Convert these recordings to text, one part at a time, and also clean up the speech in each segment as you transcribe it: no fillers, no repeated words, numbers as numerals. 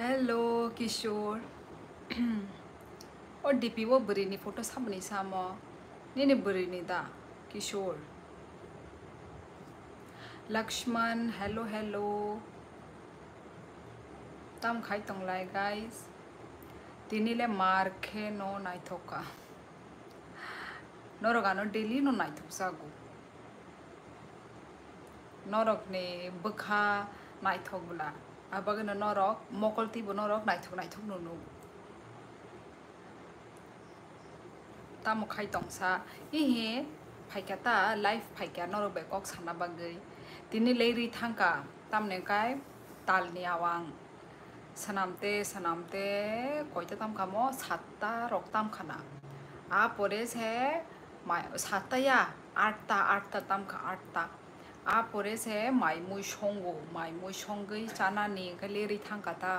Hello किशोर और DP वो बरीनी photo सामने सामो ने बरीनी दा किशोर लक्ष्मण हेलो हेलो तम खाई तंगलाई गाइस तिनीले मारखे नो नाइथोका नरगानो डेली नो नाइथोक सागु नरक ने बखा नाइथोक बुला आबागनो नरक मकलती बो नरक नाइथोक नाइथोक नुनु तामो खाई तंगसा इहे फाइकाता लाइफ फाइका नरक बेकक साना बागै तिनी लेरी थांका तामने काय तालनि आवां सनामते सनामते कोयता ताम खामो सातता रक ताम खाना आ परे से सातता या आठता ताम खा आठता आ परे से माई मुई संगै चानानि लेरी थांकाता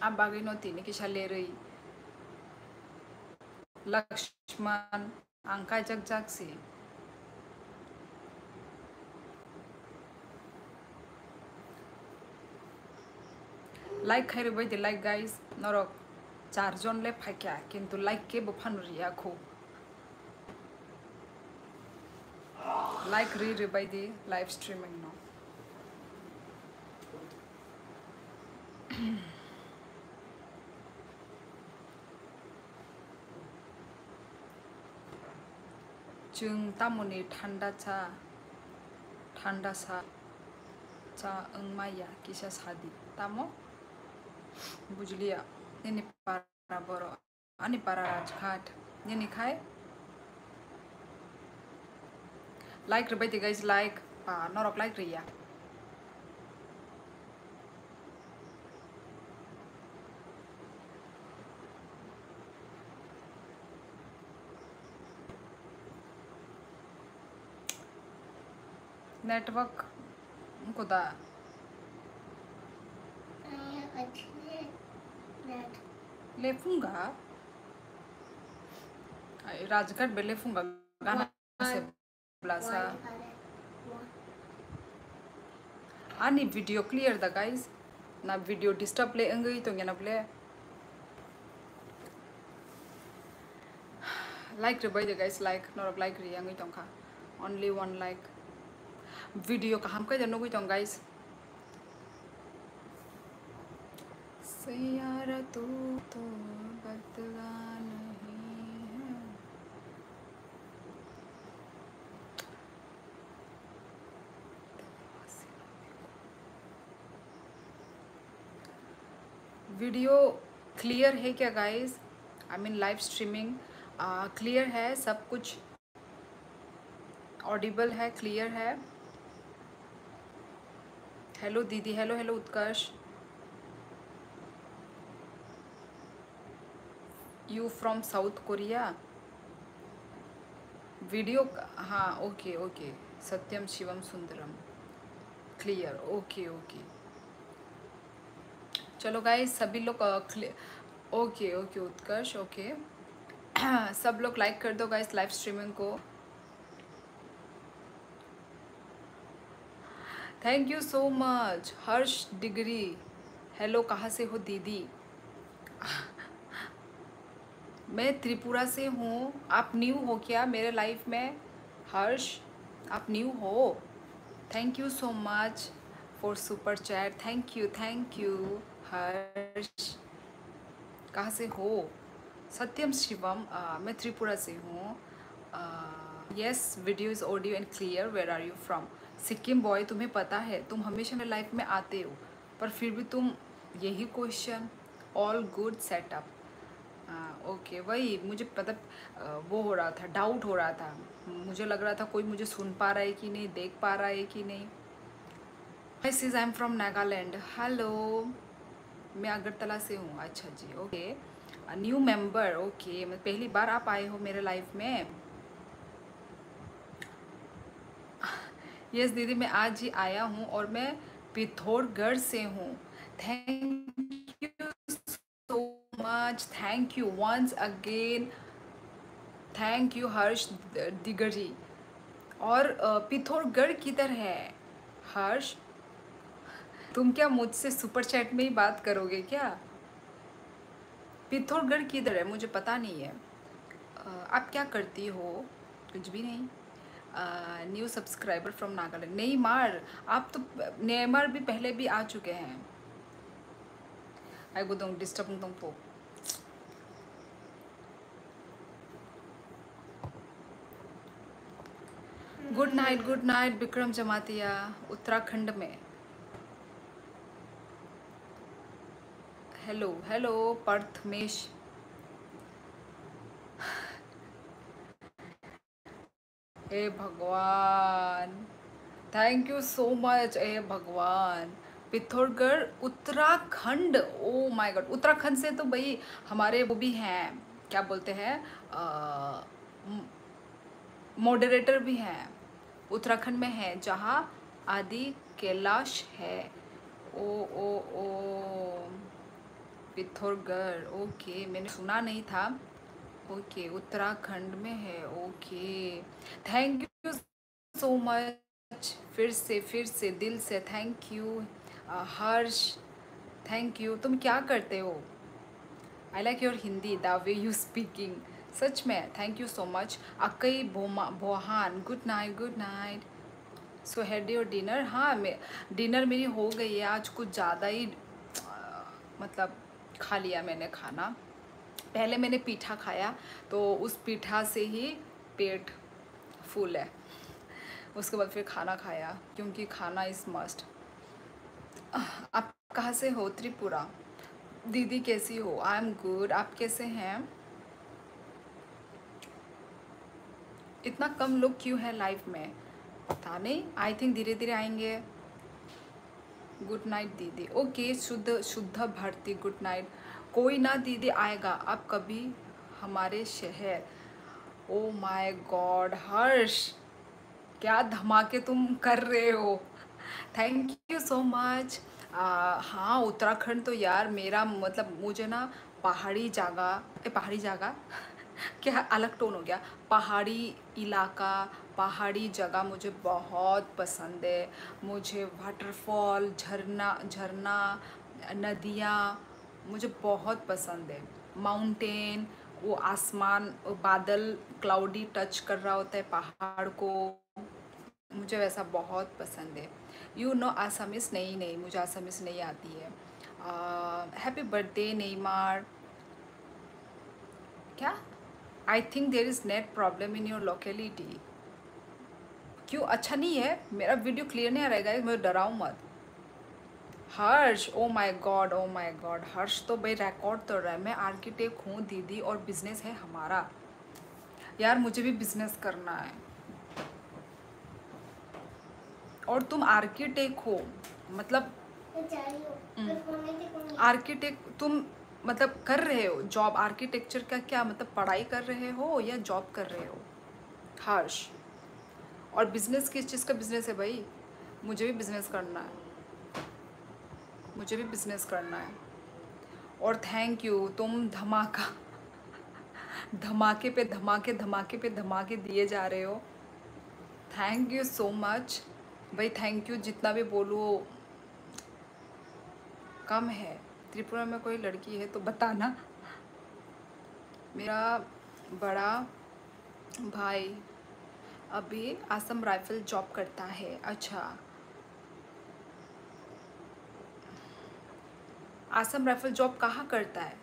आ बागै न तिनी किसा लेरै लक्ष्मण आंका जग जागसी लाइक खाइरे बायदि लाइक गाइस नरक 4 जन ले फाइका किंतु लाइक के बफानुरिया खो लाइक रे बायदि लाइव स्ट्रीमिंग नो जों तामुनि ठंडा सा चा माया किसा सादी तामो बुझलिया नेनि पारा बरो अनि पारा राजघाट नेनि खाय लाइक रे बायदि गाइस लाइक नरक लाइक रिया नेटवर्क को दा लेफूंगा राजघाट बे लेफूंगा गाना से ब्लासा आनी वीडियो क्लियर दा गाइस ना वीडियो डिस्टर्ब ले अंगई तो ना प्ले लाइक रे बाय द गाइस लाइक नरक लाइक रे अंगई तंखा ओनली 1 लाइक वीडियो का हम कह नो गई तो गाइस सयारा तू तो बदला नहीं है वीडियो क्लियर है क्या guys I mean live streaming clear है सब कुछ ऑडिबल है क्लियर है हेलो दीदी hello hello Utkarsh you from South Korea video हाँ okay okay Satyam Shivam Sundaram clear okay okay चलो गाइस सभी लोग ओके ओके उत्कर्ष ओके सब लोग लाइक कर दो गाइस लाइव स्ट्रीमिंग को thank you so much Harsh degree hello कहाँ से हो दीदी मैं त्रिपुरा से हूँ आप न्यू हो क्या मेरे लाइफ में हर्ष आप न्यू हो thank you so much for super chat thank you Harsh कहाँ से हो सत्यम शिवम मैं त्रिपुरा से हूँ yes video is audio and clear where are you from Sikkim boy तुम्हें पता है तुम हमेशा मेरे लाइफ में आते हो पर फिर भी तुम यही question all good setup okay वही मुझे पता वो हो रहा था डाउट हो रहा था मुझे लग रहा था कोई मुझे सुन पा रहा है कि नहीं देख पा रहा है कि नहीं yes I am from Nagaland hello मैं अगरतला से हूँ अच्छा जी ओके न्यू मेंबर ओके मैं पहली बार आप आए हो मेरे लाइफ में यस दीदी मैं आज ही आया हूँ और मैं पिथौरगढ़ से हूँ thank you so much thank you once again thank you Harsh दिगरी और पिथौरगढ़ किधर है हर्ष तुम क्या मुझसे सुपर चैट में ही बात करोगे क्या? पिथौरगढ़ किधर है मुझे पता नहीं है। आप क्या करती हो? कुछ भी नहीं। New subscriber from Nagaland. Neymar, आप तो नेमार भी पहले भी आ चुके हैं। आई गुदोंग डिस्टर्ब तुमको। गुड नाइट विक्रम जमातिया उत्तराखंड में। Hello hello Prathamesh. हे भगवान, थैंक यू सो मच। हे भगवान, Pithoragarh Uttarakhand. Oh my god, Uttarakhand से तो भाई हमारे वो भी हैं, क्या बोलते हैं, मॉडरेटर भी हैं उत्तराखंड में है, जहाँ आदि कैलाश है। ओ ओ ओ पिथौरगढ़, ओके, मैंने सुना नहीं था। ओके, उत्तराखंड में है। Okay, thank you so much. फिर से दिल से thank you. Harsh, thank you. तुम क्या करते हो? I like your Hindi, the way you speaking. सच में थैंक यू सो मच। अकई बोहान, good night good night. So had your dinner? हाँ, मैं डिनर मेरी हो गई है। आज कुछ ज़्यादा ही मतलब खा लिया मैंने खाना। पहले मैंने पीठा खाया, तो उस पीठा से ही पेट फुल है। उसके बाद फिर खाना खाया, क्योंकि खाना इज़ मस्ट। आप कहाँ से हो? त्रिपुरा। दीदी कैसी हो? I am good. आप कैसे हैं? इतना कम लोग क्यों है लाइफ में? पता नहीं, आई थिंक धीरे धीरे आएंगे। गुड नाइट दीदी। ओके, शुद्ध शुद्ध भारती, गुड नाइट। कोई ना दीदी, आएगा आप कभी हमारे शहर। ओ माय गॉड हर्ष, क्या धमाके तुम कर रहे हो। Thank you so much. हाँ, उत्तराखंड तो यार मेरा मतलब, मुझे ना पहाड़ी जगह क्या अलग टोन हो गया, पहाड़ी इलाका, पहाड़ी जगह मुझे बहुत पसंद है। मुझे वाटरफॉल, झरना झरना, नदियाँ मुझे बहुत पसंद है। माउंटेन, वो आसमान, वो बादल क्लाउडी टच कर रहा होता है पहाड़ को, मुझे वैसा बहुत पसंद है। You know Assamese? नहीं नहीं, मुझे आसामिस नहीं आती है। Happy birthday Neymar. क्या? I think there is net problem in your locality. क्यों, अच्छा नहीं है? मेरा वीडियो क्लियर नहीं आ रहेगा, मुझे डराओ मत। Harsh, oh my god, oh my god, Harsh तो भाई रिकॉर्ड तोड़ रहा है। मैं आर्किटेक्ट हूँ दीदी, और बिजनेस है हमारा। यार मुझे भी बिजनेस करना है। और तुम आर्किटेक्ट हो, मतलब आर्किटेक्ट तुम मतलब कर रहे हो जॉब? आर्किटेक्चर का क्या मतलब, पढ़ाई कर रहे हो या जॉब कर रहे हो? हर्ष, और बिजनेस किस चीज़ का बिजनेस है भाई? मुझे भी बिजनेस करना है, मुझे भी बिजनेस करना है। और थैंक यू, तुम धमाका धमाके पे धमाके, धमाके पे धमाके दिए जा रहे हो। थैंक यू सो मच भाई, थैंक यू। जितना भी बोलो कम है। त्रिपुरा में कोई लड़की है तो बताना। मेरा बड़ा भाई अभी असम राइफल जॉब करता है। अच्छा, असम राइफल जॉब कहाँ करता है?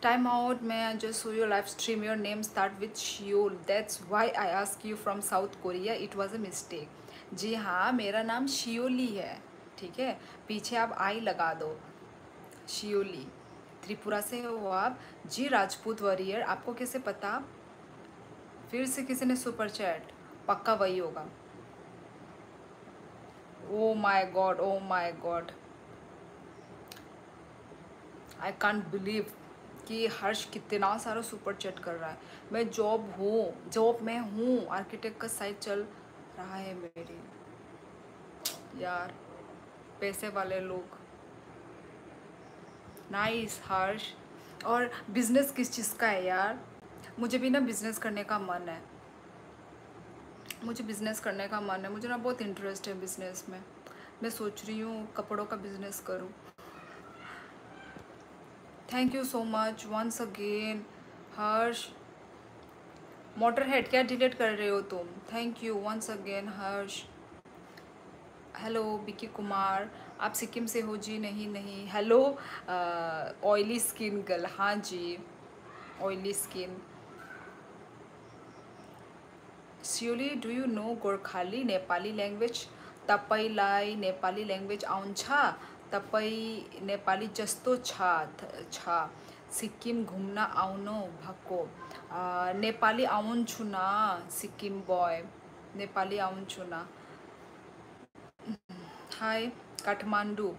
टाइम आउट, मैं just saw your live stream, your name start with Seoul, that's why I ask you from South Korea, it was a mistake. जी हाँ, मेरा नाम शियोली है, ठीक है, पीछे आप आई लगा दो। शियोली, त्रिपुरा से हो आप? जी राजपूत वॉरियर, आपको कैसे पता? फिर से किसी ने सुपर चैट, पक्का वही होगा। ओ my god, oh my God, I can't believe कि हर्ष कितना सारा सुपर चैट कर रहा है। मैं जॉब में हूँ, आर्किटेक्ट का साइट चल रहा है मेरी। यार पैसे वाले लोग। नाइस हर्ष। और बिजनेस किस चीज़ का है यार? मुझे भी ना बिजनेस करने का मन है, मुझे बिजनेस करने का मन है, मुझे ना बहुत इंटरेस्ट है बिजनेस में। मैं सोच रही हूँ कपड़ों का बिजनेस करूँ। Thank you so much once again Harsh. Motor head क्या डिलीट कर रहे हो तुम? Thank you once again Harsh. Hello Biki Kumar, आप सिक्किम से हो जी? नहीं नहीं। हेलो ऑयली स्किन गर्ल, हाँ जी ऑयली स्किन। स्योली do you know Gorkhali Nepali language? तपाईँलाई नेपाली ल्याङ्ग्वेज आउँछ? तपाईँ नेपाली जस्तो छ सिक्किम घुम्न आउनु भएको? नेपाली आउँछु न सिक्किम बॉय, नेपाली आउँछु न। हाय काठमांडू,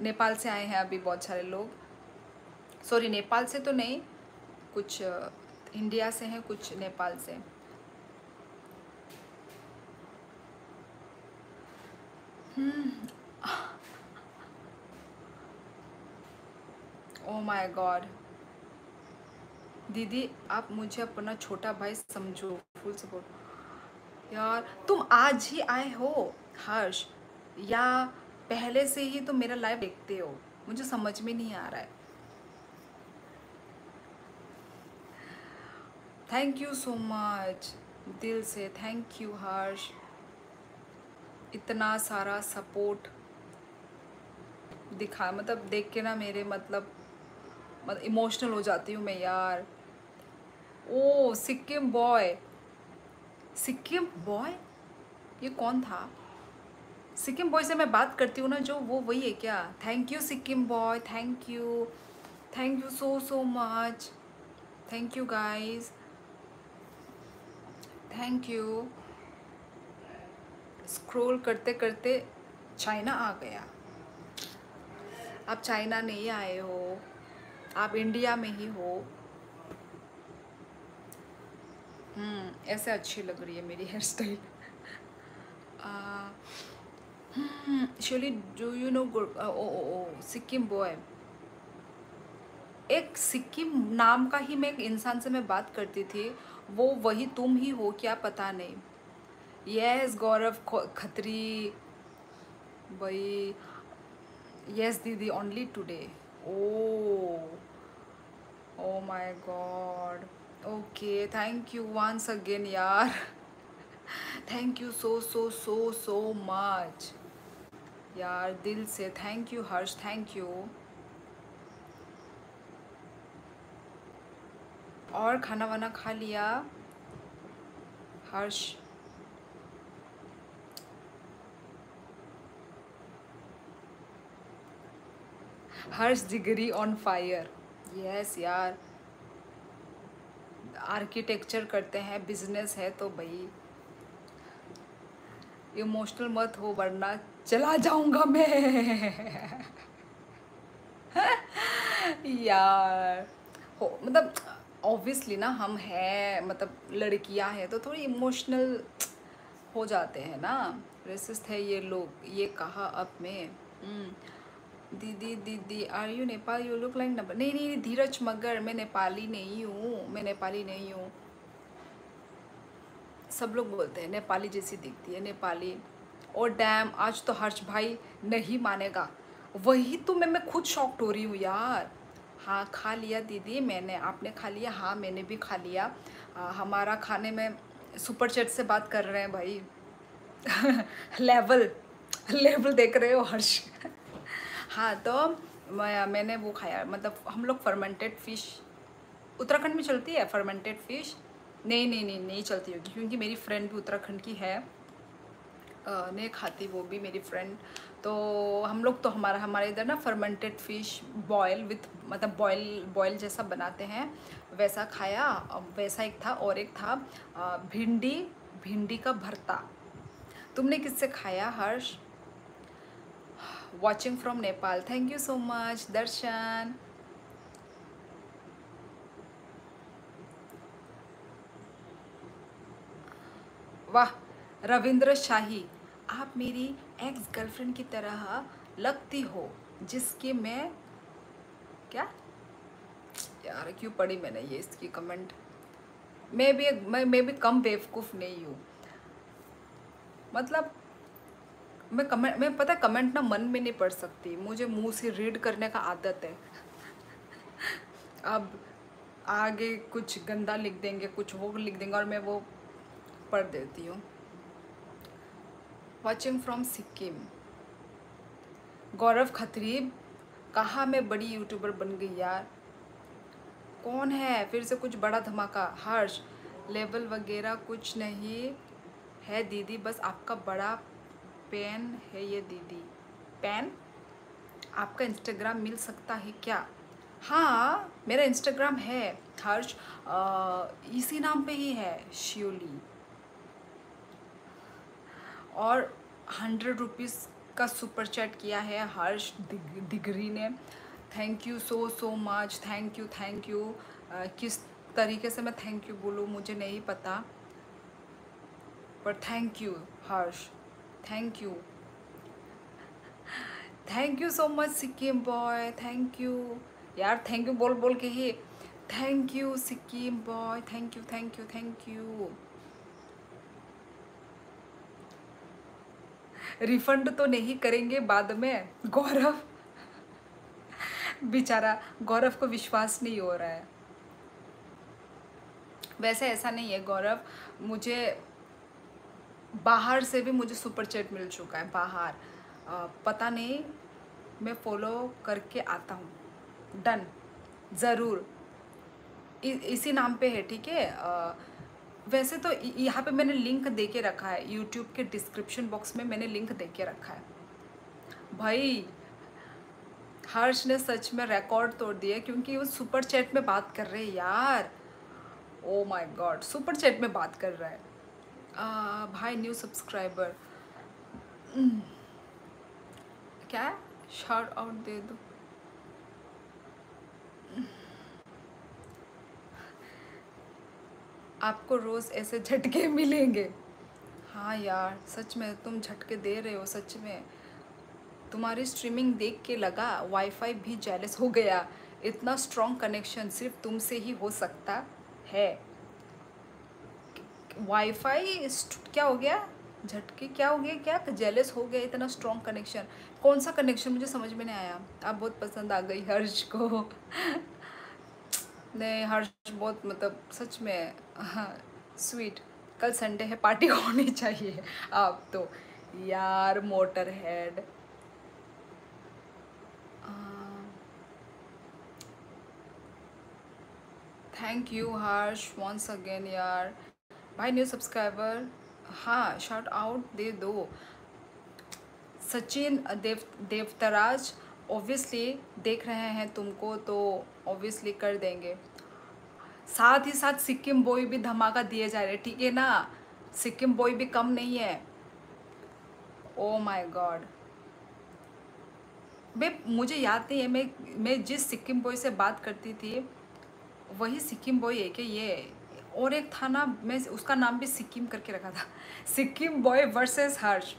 नेपाल से आए हैं अभी बहुत सारे लोग। सॉरी नेपाल से तो नहीं, कुछ इंडिया से हैं, कुछ नेपाल से। ओ माय गॉड दीदी, आप मुझे अपना छोटा भाई समझो, फुल सपोर्ट। यार तुम आज ही आए हो हर्ष, या पहले से ही तुम मेरा लाइव देखते हो? मुझे समझ में नहीं आ रहा है। थैंक यू सो मच, दिल से थैंक यू हर्ष, इतना सारा सपोर्ट दिखा, मतलब देख के ना मेरे मतलब इमोशनल हो जाती हूँ मैं यार। ओ सिक्किम बॉय, सिक्किम बॉय ये कौन था? सिक्किम बॉय से मैं बात करती हूँ ना जो, वो वही है क्या? Thank you Sikkim boy, thank you so so much, thank you guys, thank you. Scroll करते करते चाइना आ गया। आप चाइना नहीं आए हो, आप इंडिया में ही हो। ऐसे अच्छी लग रही है मेरी हेयर स्टाइल। शोली do you know Sikkim boy? एक सिक्किम नाम का ही मैं एक इंसान से मैं बात करती थी, वो वही तुम ही हो क्या पता नहीं। यस गौरव खत्री भाई, यस दीदी only today. Oh oh my god, okay thank you once again यार, thank you so so so so much यार, दिल से thank you Harsh, thank you. और खाना वाना खा लिया हर्ष? हर्ष जिगरी ऑन फायर, यस यार, आर्किटेक्चर करते हैं, बिजनेस है तो भाई इमोशनल मत हो वरना चला जाऊंगा मैं। यार हो मतलब ऑब्वियसली ना, हम हैं मतलब लड़कियां हैं तो थोड़ी इमोशनल हो जाते हैं ना, रेसिस्ट है ये लोग, ये कहा अब मैं। दीदी दीदी are you Nepal, you look like Nepal. नहीं नहीं धीरज मगर मैं नेपाली नहीं हूँ, मैं नेपाली नहीं हूँ। सब लोग बोलते हैं नेपाली जैसी दिखती है, नेपाली। और डैम आज तो हर्ष भाई नहीं मानेगा, वही तो मैं खुद शॉक्ड हो रही हूँ यार। हाँ खा लिया दीदी मैंने, आपने खा लिया? हाँ मैंने भी खा लिया। हमारा खाने में सुपर चैट से बात कर रहे हैं भाई। लेवल लेवल देख रहे हो हर्ष? हाँ तो मैंने वो खाया, मतलब हम लोग फर्मेंटेड फ़िश, उत्तराखंड में चलती है फर्मेंटेड फ़िश? नहीं नहीं नहीं नहीं चलती होगी, क्योंकि मेरी फ्रेंड भी उत्तराखंड की है, नहीं खाती वो भी मेरी फ्रेंड। तो हम लोग तो हमारे इधर ना फर्मेंटेड फ़िश बॉयल विथ, मतलब बॉयल बॉयल जैसा बनाते हैं, वैसा खाया। वैसा एक था, और एक था भिंडी, भिंडी का भरता। तुमने किससे खाया Harsh? Watching from Nepal, thank you so much Darshan. वाह रविंद्र शाही, आप मेरी एक्स गर्लफ्रेंड की तरह लगती हो, जिसके मैं क्या, यार क्यों पढ़ी मैंने ये इसकी कमेंट? मैं भी कम बेवकूफ़ नहीं हूँ, मतलब मैं पता कमेंट ना मन में नहीं पढ़ सकती, मुझे मुंह से रीड करने का आदत है। अब आगे कुछ गंदा लिख देंगे, कुछ वो लिख देंगे और मैं वो पढ़ देती हूँ। Watching from Sikkim. गौरव खत्रीब, कहाँ मैं बड़ी यूट्यूबर बन गई यार। कौन है फिर से कुछ बड़ा धमाका? हर्ष, लेवल वगैरह कुछ नहीं है दीदी, बस आपका बड़ा पेन है ये दीदी। पेन? आपका इंस्टाग्राम मिल सकता है क्या? हाँ मेरा इंस्टाग्राम है हर्ष, इसी नाम पे ही है, शियोली। और 100 रुपीज़ का सुपर चैट किया है हर्ष दिगरी ने। Thank you so much, thank you thank you. किस तरीके से मैं थैंक यू बोलूँ मुझे नहीं पता, पर thank you Harsh, thank you. Thank you so much Sikkim boy, thank you. यार थैंक यू बोल बोल के ही, thank you Sikkim boy, thank you thank you thank you. Refund तो नहीं करेंगे बाद में? गौरव बेचारा, गौरव को विश्वास नहीं हो रहा है। वैसे ऐसा नहीं है गौरव, मुझे बाहर से भी मुझे सुपर चैट मिल चुका है, बाहर। पता नहीं, मैं फॉलो करके आता हूँ। डन, ज़रूर। इसी नाम पे है, ठीक है। वैसे तो यहाँ पे मैंने लिंक दे के रखा है, यूट्यूब के डिस्क्रिप्शन बॉक्स में मैंने लिंक दे के रखा है। भाई हर्ष ने सच में रिकॉर्ड तोड़ दिया, क्योंकि वो सुपर चैट में बात कर रहे हैं यार। ओ माय गॉड, सुपर चैट में बात कर रहा है। भाई न्यू सब्सक्राइबर, क्या शाउट आउट दे दो। आपको रोज़ ऐसे झटके मिलेंगे। हाँ यार सच में तुम झटके दे रहे हो, सच में। तुम्हारी स्ट्रीमिंग देख के लगा वाईफाई भी जेलस हो गया। इतना स्ट्रॉन्ग कनेक्शन सिर्फ तुमसे ही हो सकता है। वाईफाई क्या हो गया? झटके क्या हो गया? क्या जेलस हो गया? इतना स्ट्रॉन्ग कनेक्शन? कौन सा कनेक्शन मुझे समझ में नहीं आया। आप बहुत पसंद आ गई हर्ष को। नहीं हर्ष बहुत, मतलब सच में, हाँ स्वीट। कल संडे है, पार्टी होनी चाहिए आप तो। यार motor head. Thank you Harsh once again यार। भाई न्यू सब्सक्राइबर, हाँ शाउट आउट दे दो। सचिन देवतराज, ऑब्वियसली देख रहे हैं तुमको तो ऑब्वियसली कर देंगे। साथ ही साथ सिक्किम बॉय भी धमाका दिए जा रहे, ठीक है ना। सिक्किम बॉय भी कम नहीं है। ओ माय गॉड, बे मुझे याद नहीं है, मैं जिस सिक्किम बॉय से बात करती थी वही सिक्किम बॉय है कि ये? और एक था ना, मैं उसका नाम भी सिक्किम करके रखा था। Sikkim boy versus Harsh.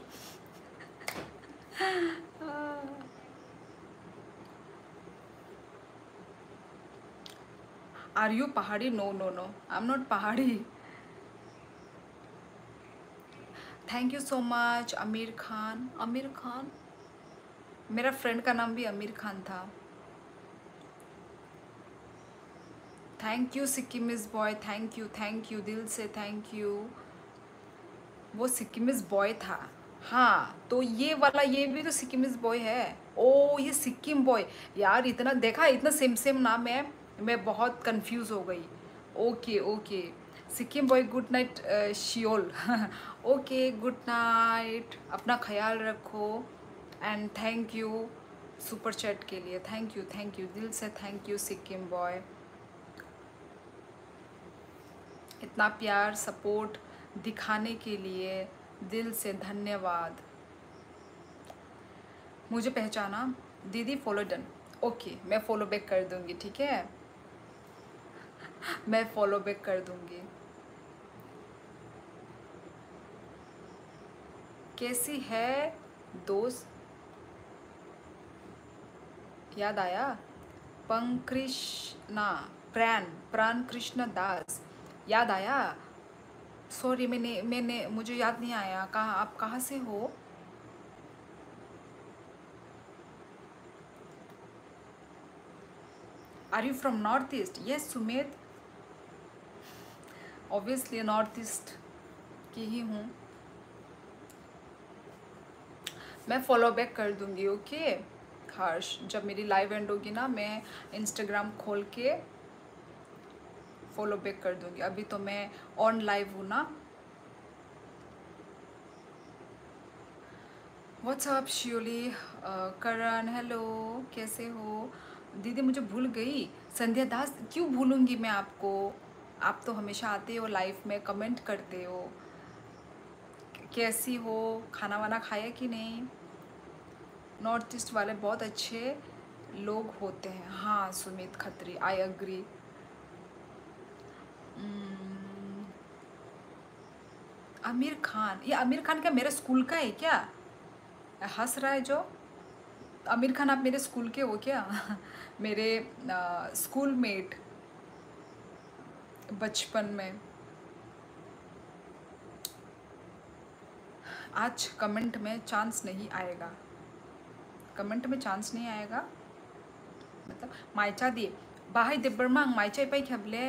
Are you Pahadi? No no no, I am not Pahadi. Thank you so much Aamir Khan. Aamir Khan, मेरा फ्रेंड का नाम भी आमिर खान था। Thank you Sikkimese boy, thank you दिल से, थैंक यू। वो सिक्किमिज बॉय था, हाँ तो ये वाला ये भी तो सिक्किमिज बॉय है। ओ ये सिक्किम बॉय, यार इतना देखा, इतना सेम सेम नाम है, मैं बहुत कंफ्यूज हो गई। Okay okay, Sikkim boy good night Seoul. Okay good night, अपना ख्याल रखो। And thank you super chat के लिए, थैंक यू दिल से, थैंक यू सिक्किम बॉय। इतना प्यार सपोर्ट दिखाने के लिए दिल से धन्यवाद। मुझे पहचाना दीदी, फॉलो डन। ओके मैं फॉलो बैक कर दूंगी, ठीक है। मैं फॉलो बैक कर दूंगी। कैसी है दोस्त? याद आया? पंकृष्णा, प्राण प्राण कृष्ण दास, याद आया? सॉरी मैंने मैंने मुझे याद नहीं आया। कहाँ आप, कहाँ से हो? Are you from north east? Yes Sumit, obviously north east की ही हूँ। मैं फॉलो बैक कर दूँगी, ओके हर्ष। जब मेरी लाइव एंड होगी ना, मैं इंस्टाग्राम खोल के फॉलो बैक कर दूँगी। अभी तो मैं ऑन लाइव हूँ ना। व्हाट्सअप शियोली, करण हेलो, कैसे हो? दीदी मुझे भूल गई, संध्या दास। क्यों भूलूंगी मैं आपको? आप तो हमेशा आते हो लाइव में, कमेंट करते हो। कैसी हो? खाना वाना खाया कि नहीं? नॉर्थ ईस्ट वाले बहुत अच्छे लोग होते हैं। हाँ सुमित खत्री, आई अग्री। आमिर खान, ये आमिर खान क्या मेरे स्कूल का है क्या? हंस रहा है जो? आमिर खान आप मेरे स्कूल के हो क्या? मेरे स्कूल मेट बचपन में। आज कमेंट में चांस नहीं आएगा, कमेंट में चांस नहीं आएगा। मतलब माइचा दी बाहाय देबरमा आं माइचाई पाई ख्याबले,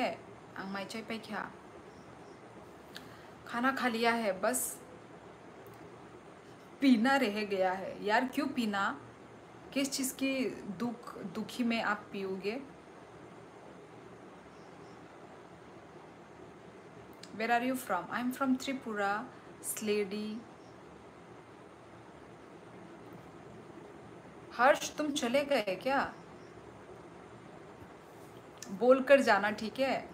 आं माइचाई पाई क्या? खाना खा लिया है, बस पीना रह गया है। यार क्यों पीना? किस चीज़ की दुखी में आप पियोगे? Where are you from? I am from Tripura, स्लेडी। हर्ष तुम चले गए क्या? बोल कर जाना, ठीक है?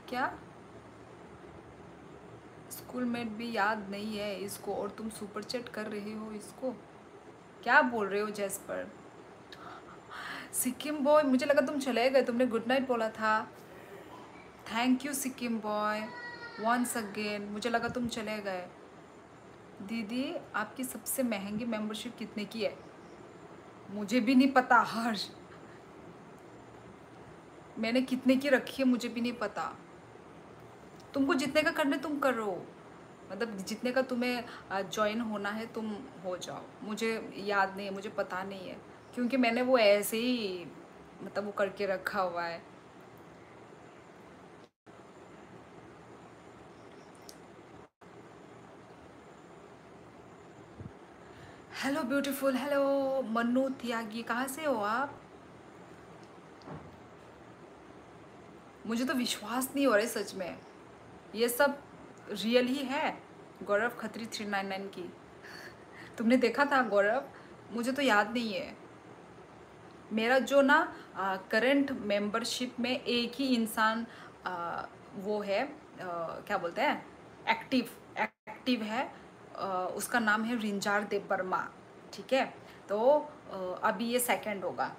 क्या स्कूल मेट भी याद नहीं है इसको और तुम सुपर चैट कर रहे हो इसको? क्या बोल रहे हो जैस्पर? सिक्किम बॉय, मुझे लगा तुम चले गए, तुमने गुड नाइट बोला था। Thank you Sikkim boy once again, मुझे लगा तुम चले गए। दीदी आपकी सबसे महंगी मेंबरशिप कितने की है? मुझे भी नहीं पता हर्ष, मैंने कितने की रखी है मुझे भी नहीं पता। तुमको जितने का करना है तुम करो, मतलब जितने का तुम्हें ज्वाइन होना है तुम हो जाओ। मुझे याद नहीं है, मुझे पता नहीं है, क्योंकि मैंने वो ऐसे ही मतलब वो करके रखा हुआ है। हेलो ब्यूटीफुल, हेलो मन्नू त्यागी, कहाँ से हो आप? मुझे तो विश्वास नहीं हो रहा है सच में, ये सब रियल ही है। गौरव खत्री 399 की तुमने देखा था गौरव? मुझे तो याद नहीं है। मेरा जो ना करंट मेंबरशिप में एक ही इंसान वो है, क्या बोलते हैं, एक्टिव एक्टिव है। उसका नाम है रिंजार देव वर्मा, ठीक है? तो अभी ये सेकंड होगा।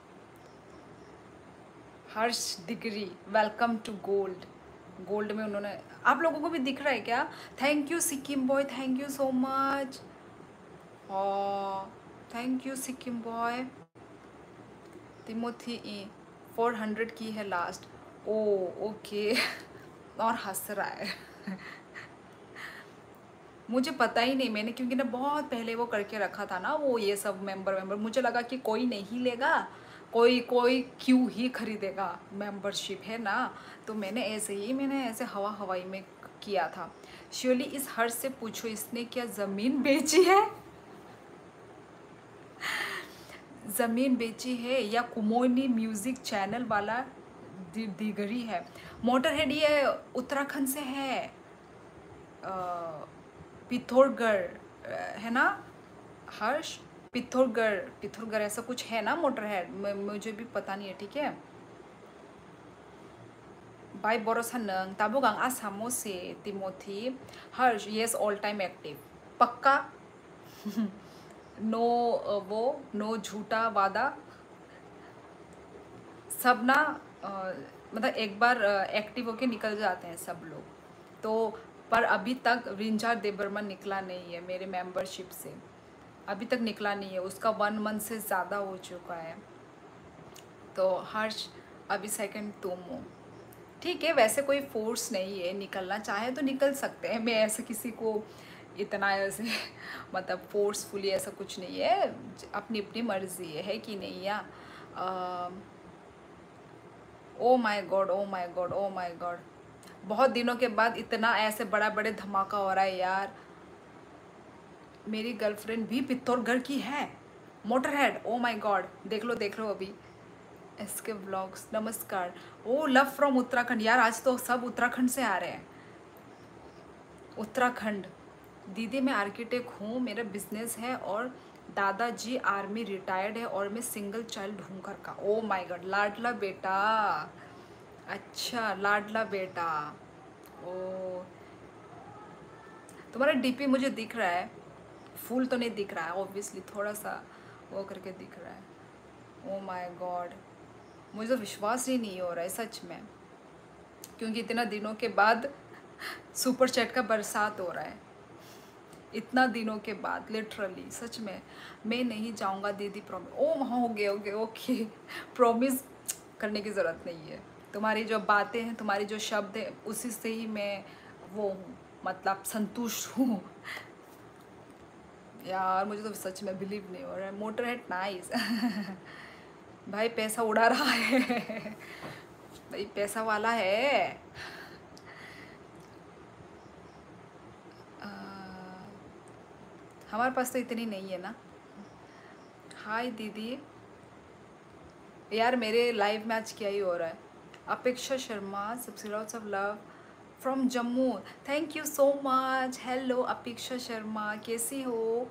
Harsh degree, welcome to gold. Gold में उन्होंने, आप लोगों को भी दिख रहा है क्या? Thank you Sikkim boy, thank you so much. Thank you Sikkim boy. Timothy E 400 की है लास्ट। ओ ओके और हंस रहा है मुझे पता ही नहीं, मैंने क्योंकि ना बहुत पहले वो करके रखा था ना, वो ये सब मेंबर मुझे लगा कि कोई नहीं लेगा, कोई कोई क्यों ही खरीदेगा, मेंबरशिप है ना। तो मैंने ऐसे हवा हवाई में किया था। श्योरली इस हर्ष से पूछो इसने क्या ज़मीन बेची है? ज़मीन बेची है या कुमोनी म्यूज़िक चैनल वाला दिगरी है? मोटर हेड ये उत्तराखंड से है, पिथौरगढ़ है ना हर्ष? पिथौरगढ़ ऐसा कुछ है ना मोटर हेड, मुझे भी पता नहीं है, ठीक है? बाय बोरोसा नंग ताबोगांग आसामो से तिमोथी। हर्ष येस ऑल टाइम एक्टिव, पक्का? नो वो नो झूठा वादा, सब ना मतलब एक बार एक्टिव होके निकल जाते हैं सब लोग। तो पर अभी तक रिंजार देबर्मन निकला नहीं है मेरे मेंबरशिप से, अभी तक निकला नहीं है, उसका 1 मंथ से ज़्यादा हो चुका है। तो हर्ष अभी सेकंड तुम हो, ठीक है? वैसे कोई फोर्स नहीं है, निकलना चाहे तो निकल सकते हैं। मैं ऐसे किसी को इतना ऐसे मतलब फोर्सफुली ऐसा कुछ नहीं है, अपनी अपनी मर्जी है कि नहीं? या ओ my god, oh my god, oh my God, बहुत दिनों के बाद इतना ऐसे बड़ा बड़े धमाका हो रहा है यार। मेरी गर्लफ्रेंड भी पित्तौरगढ़ की है, मोटरहेड। ओ माय गॉड, देख लो अभी। इसके व्लॉग्स, नमस्कार। ओ लव फ्रॉम उत्तराखंड, यार आज तो सब उत्तराखंड से आ रहे हैं। उत्तराखंड। दीदी मैं आर्किटेक्ट हूँ, मेरा बिजनेस है और दादाजी आर्मी रिटायर्ड है और मैं सिंगल चाइल्ड हूँ घर का। ओ माय गॉड, लाडला बेटा। अच्छा, लाडला बेटा। ओ, तुम्हारा डीपी मुझे दिख रहा है, फुल तो नहीं दिख रहा है ऑब्वियसली, थोड़ा सा वो करके दिख रहा है। ओ माय गॉड, मुझे तो विश्वास ही नहीं हो रहा है सच में, क्योंकि इतना दिनों के बाद सुपर चैट का बरसात हो रहा है। इतना दिनों के बाद लिटरली सच में। मैं नहीं जाऊंगा दीदी, प्रॉमिस। ओ वहाँ हो गए, ओके ओके। प्रॉमिस करने की ज़रूरत नहीं है। तुम्हारी जो बातें हैं, तुम्हारी जो शब्द है, उसी से ही मैं वो हूँ, मतलब संतुष्ट हूँ। यार मुझे तो सच में बिलीव नहीं हो रहा है। Motor head nice. भाई पैसा उड़ा रहा है। भाई पैसा वाला है। हमारे पास तो इतनी नहीं है ना। हाय दीदी। यार मेरे लाइव में आज क्या ही हो रहा है। अपेक्षा शर्मा, सबसे lots of love from Jammu, thank you so much. Hello अपेक्षा शर्मा, कैसी हो?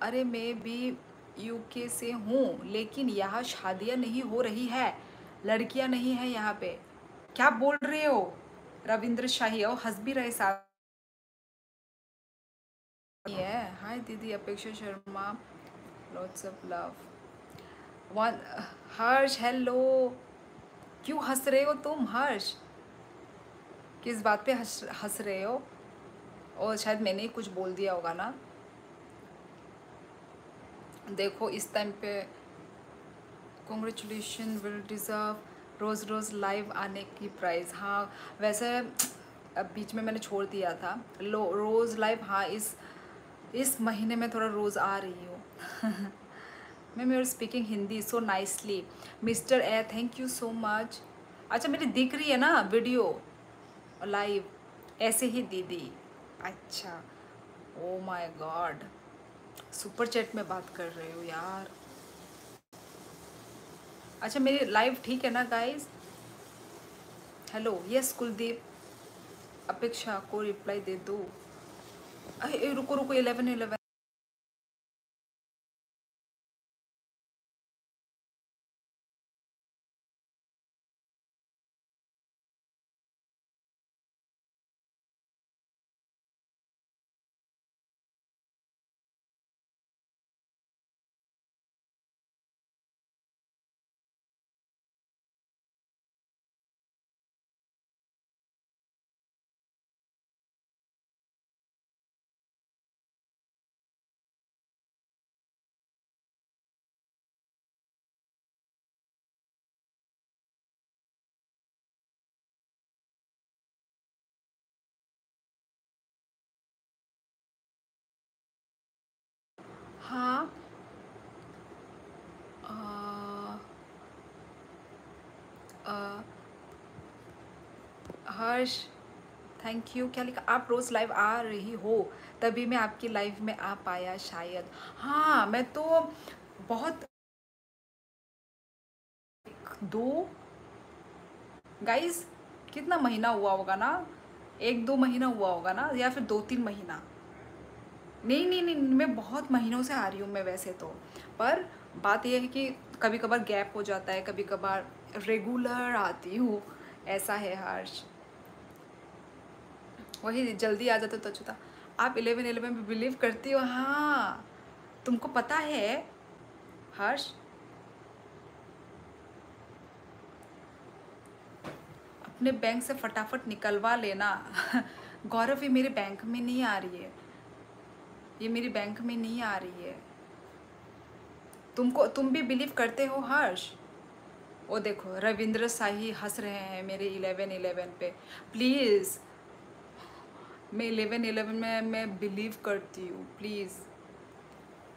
अरे मैं भी यूके से हूँ, लेकिन यहाँ शादियाँ नहीं हो रही है, लड़कियाँ नहीं हैं यहाँ पे। क्या बोल रहे हो? रविंद्र शाही, और हंस भी रहे साथ है। हाय दीदी अपेक्षा Sharma, lots of love. One Harsh, hello. क्यों हंस रहे हो तुम हर्ष? किस बात पे हंस रहे हो? और शायद मैंने ही कुछ बोल दिया होगा ना। देखो इस टाइम पे कॉन्ग्रेचुलेशन विल डिज़र्व रोज़ रोज़ लाइव आने की प्राइज़। हाँ वैसे अब बीच में मैंने छोड़ दिया था रोज़ लाइव। हाँ इस महीने में थोड़ा रोज़ आ रही हूँ। Ma'am you are speaking Hindi so nicely. Mister A, thank you so much. अच्छा मेरी दिख रही है ना वीडियो लाइव? ऐसे ही दीदी। अच्छा, ओ माय गॉड, सुपर चैट में बात कर रहे हो यार। अच्छा मेरी लाइव ठीक है ना गाइस? Hello, yes Kuldeep. अपेक्षा को रिप्लाई दे दो। अरे रुको रुको, 11 हाँ अ, अ, हर्ष थैंक यू। क्या लिखा? आप रोज़ लाइव आ रही हो तभी मैं आपकी लाइव में आ पाया शायद। हाँ मैं तो बहुत, दो गाइस, कितना महीना हुआ होगा ना, 1-2 महीना हुआ होगा ना, या फिर 2-3 महीना। नहीं नहीं नहीं, मैं बहुत महीनों से आ रही हूँ मैं वैसे तो। पर बात यह है कि कभी कभार गैप हो जाता है, कभी कभार रेगुलर आती हूँ, ऐसा है हर्ष। वही जल्दी आ जाते तो अच्छा था। आप 11-11 में बिलीव करती हो? हाँ तुमको पता है हर्ष, अपने बैंक से फटाफट निकलवा लेना। गौरव ये मेरे बैंक में नहीं आ रही है, ये मेरी बैंक में नहीं आ रही है। तुम भी बिलीव करते हो हर्ष? वो देखो रविंद्र शाही हंस रहे हैं मेरे 11-11 पे। प्लीज़, मैं 11-11 में मैं बिलीव करती हूँ, प्लीज़।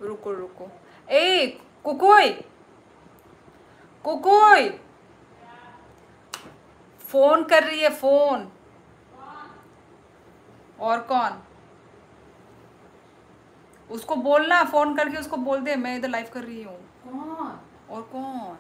रुको रुको, ए कुकोई कुकोई फोन कर रही है फोन। और कौन? उसको बोलना, फोन करके उसको बोल दे मैं इधर लाइव कर रही हूँ। कौन? और कौन?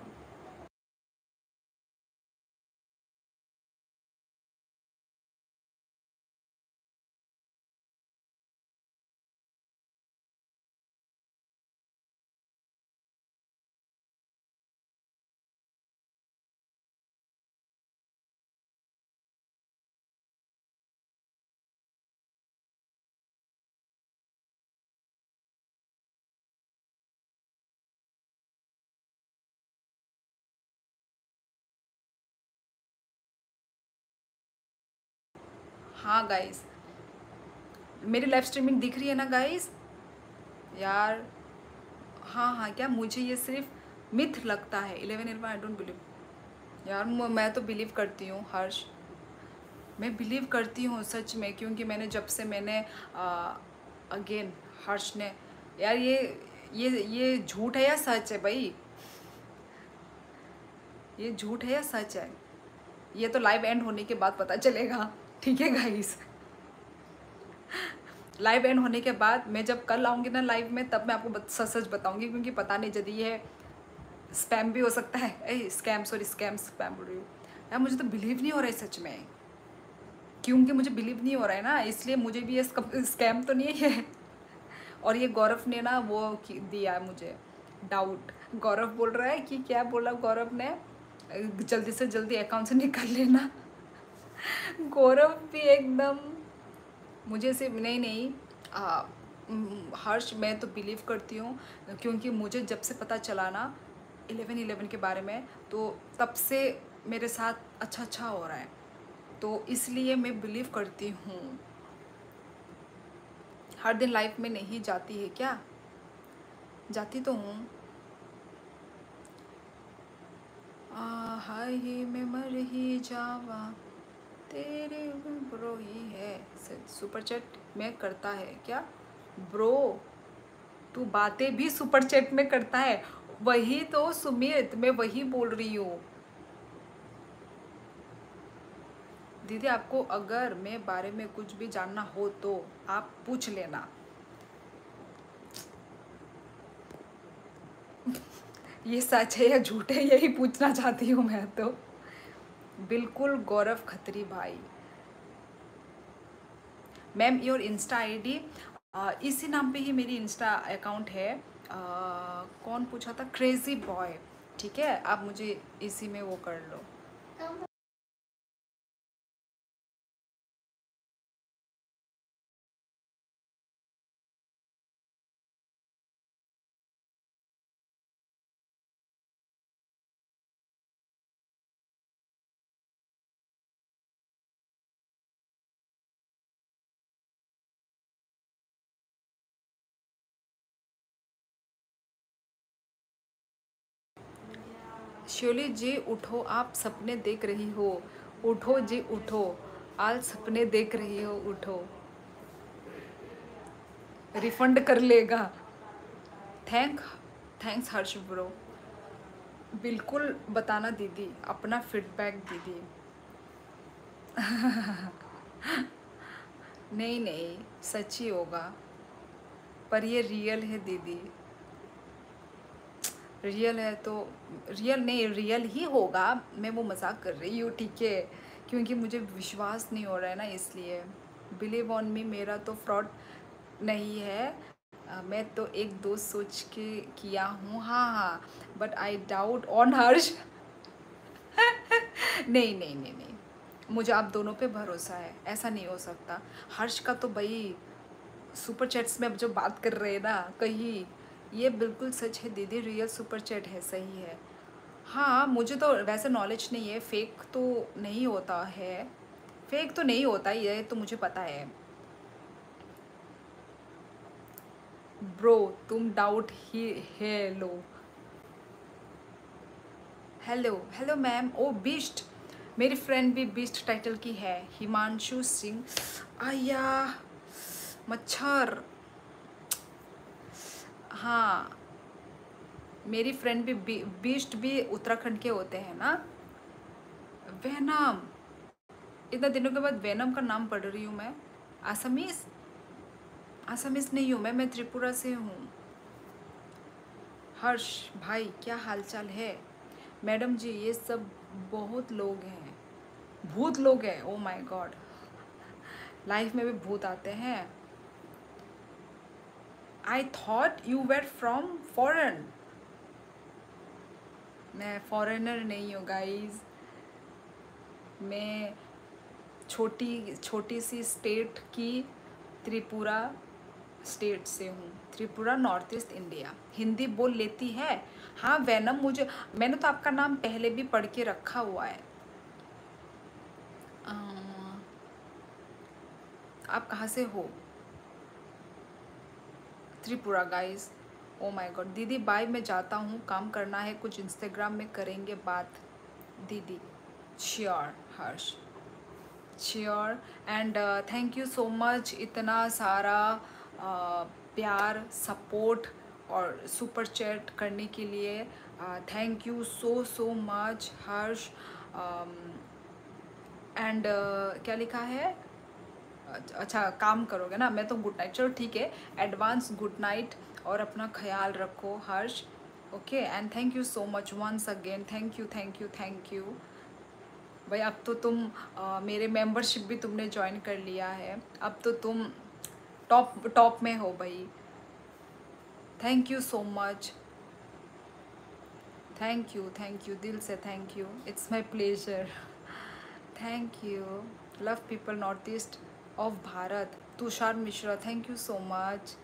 हाँ गाइस, मेरी लाइव स्ट्रीमिंग दिख रही है ना गाइस? यार हाँ हाँ, क्या मुझे ये सिर्फ मिथ लगता है? 11 आई डोंट बिलीव। यार मैं तो बिलीव करती हूँ हर्ष, मैं बिलीव करती हूँ सच में, क्योंकि मैंने जब से मैंने अगेन हर्ष ने, यार ये झूठ है या सच है भाई? ये झूठ है या सच है? ये तो लाइव एंड होने के बाद पता चलेगा। ठीक है गाइस, लाइव एंड होने के बाद मैं जब कल आऊँगी ना लाइव में, तब मैं आपको सच सच बताऊँगी, क्योंकि पता नहीं यदि ये स्पैम भी हो सकता है। स्कैम, सॉरी स्पैम बोल रही हूँ। यार मुझे तो बिलीव नहीं हो रहा है सच में, क्योंकि मुझे बिलीव नहीं हो रहा है ना, इसलिए मुझे भी ये स्कैम तो नहीं है ये। और ये गौरव ने ना वो दिया है मुझे डाउट। गौरव बोल रहा है कि क्या बोला गौरव ने, जल्दी से जल्दी अकाउंट से निकाल लेना। गौरव भी एकदम मुझे से नहीं नहीं हर्ष, मैं तो बिलीव करती हूँ, क्योंकि मुझे जब से पता चला ना 11/11 के बारे में, तो तब से मेरे साथ अच्छा अच्छा हो रहा है, तो इसलिए मैं बिलीव करती हूँ। हर दिन लाइफ में नहीं जाती है क्या? जाती तो हूँ। हाय ही मैं मर ही जावा तेरे ब्रो ही है। सुपर चैट में करता है क्या ब्रो? तू बातें भी सुपर चैट में करता है? वही तो सुमित, मैं वही बोल रही हूँ। दीदी आपको अगर मैं बारे में कुछ भी जानना हो तो आप पूछ लेना। ये सच है या झूठ है, यही पूछना चाहती हूँ मैं तो। बिल्कुल गौरव खत्री भाई। मैम योर इंस्टा आईडी, इसी नाम पे ही मेरी इंस्टा अकाउंट है। कौन पूछा था? Crazy boy. ठीक है, आप मुझे इसी में वो कर लो। श्योली जी उठो, आप सपने देख रही हो। उठो जी उठो, आज सपने देख रही हो, उठो। रिफंड कर लेगा। थैंक्स हर्ष ब्रो। बिल्कुल बताना दीदी, अपना फीडबैक दीदी। नहीं नहीं, सच ही होगा, पर ये रियल है दीदी। रियल है तो रियल नहीं, रियल ही होगा। मैं वो मजाक कर रही हूँ, ठीक है, क्योंकि मुझे विश्वास नहीं हो रहा है ना, इसलिए। बिलीव ऑन मी, मेरा तो फ्रॉड नहीं है। मैं तो एक दोस्त सोच के किया हूँ। हाँ हाँ, बट आई डाउट ऑन हर्ष। नहीं नहीं नहीं नहीं, मुझे आप दोनों पे भरोसा है, ऐसा नहीं हो सकता। हर्ष का तो भाई सुपर चैट्स में अब जो बात कर रहे हैं ना कहीं, ये बिल्कुल सच है दीदी, रियल सुपर चैट है, सही है। हाँ मुझे तो वैसे नॉलेज नहीं है, फेक तो नहीं होता है, फेक तो नहीं होता, ये तो मुझे पता है। ब्रो तुम डाउट ही है लो। Hello hello ma'am. Oh Bisht, मेरी फ्रेंड भी बीस्ट टाइटल की है, हिमांशु सिंह। आया मच्छर। हाँ मेरी फ्रेंड भी बीस्ट भी उत्तराखंड के होते हैं ना। वेनम, इतना दिनों के बाद वेनम का नाम पढ़ रही हूँ मैं। असमीज, असमीज नहीं हूँ मैं त्रिपुरा से हूँ। हर्ष भाई क्या हालचाल है? मैडम जी ये सब बहुत लोग हैं, भूत लोग हैं। ओ माय गॉड, लाइफ में भी भूत आते हैं। I thought you were from foreign. मैं फॉरेनर नहीं हूँ गाइज, मैं छोटी छोटी सी स्टेट की त्रिपुरा स्टेट से हूँ। Tripura north east India. Hindi बोल लेती है? हाँ वैनम, मुझे, मैंने तो आपका नाम पहले भी पढ़ के रखा हुआ है। आप कहाँ से हो? Tripura guys. O my God दीदी बाय, मैं जाता हूँ, काम करना है कुछ, इंस्टाग्राम में करेंगे बात दीदी। Sure Harsh, sure. And thank you so much इतना सारा प्यार, सपोर्ट और सुपर चैट करने के लिए। Thank you so so much Harsh. And क्या लिखा है? अच्छा काम करोगे ना? मैं तो गुड नाइट, चलो ठीक है, एडवांस गुड नाइट, और अपना ख्याल रखो Harsh. Okay and thank you so much once again, thank you thank you thank you. भाई अब तो तुम मेरे मेंबरशिप भी तुमने ज्वाइन कर लिया है, अब तो तुम टॉप टॉप में हो भाई। Thank you so much, thank you दिल से, thank you, it's my pleasure. Thank you. Love people north east of Bharat, Tushar Mishra, thank you so much.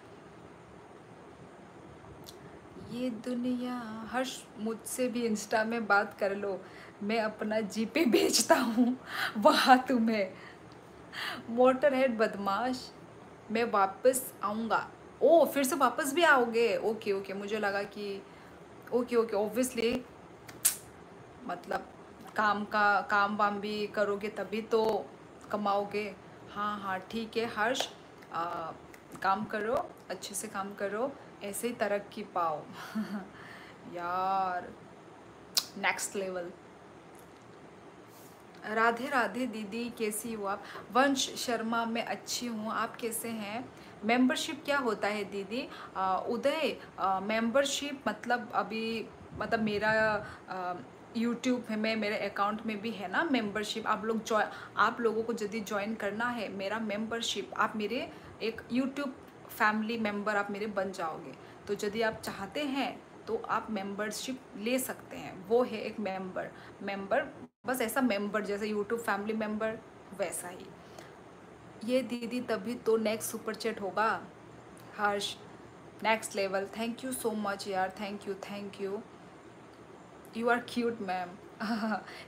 ये दुनिया, हर्ष मुझसे भी इंस्टा में बात कर लो, मैं अपना जीपे भेजता हूँ वहाँ तुम्हें। मोटर हेड बदमाश, मैं वापस आऊँगा। ओ फिर से वापस भी आओगे? ओके ओके, मुझे लगा कि ओके ओके, ऑब्वियसली मतलब काम वाम भी करोगे तभी तो कमाओगे। हाँ हाँ ठीक है हर्ष, काम करो, अच्छे से काम करो, ऐसे ही तरक्की पाओ। यार नेक्स्ट लेवल। राधे राधे दीदी, कैसी हो आप? वंश शर्मा, मैं अच्छी हूँ, आप कैसे हैं? मेंबरशिप क्या होता है दीदी? उदय, मेंबरशिप मतलब अभी, मतलब मेरा यूट्यूब में मेरे अकाउंट में भी है ना मेंबरशिप। आप लोग आप लोगों को यदि ज्वाइन करना है मेरा मेंबरशिप, आप मेरे एक यूट्यूब फैमिली मेंबर आप मेरे बन जाओगे। तो यदि आप चाहते हैं तो आप मेंबरशिप ले सकते हैं, वो है एक मेंबर, बस ऐसा मेंबर जैसे यूट्यूब फैमिली मेंबर वैसा ही। ये दीदी तभी तो नेक्स्ट सुपर चैट होगा। Harsh next level, thank you so much यार, thank you. You are cute ma'am.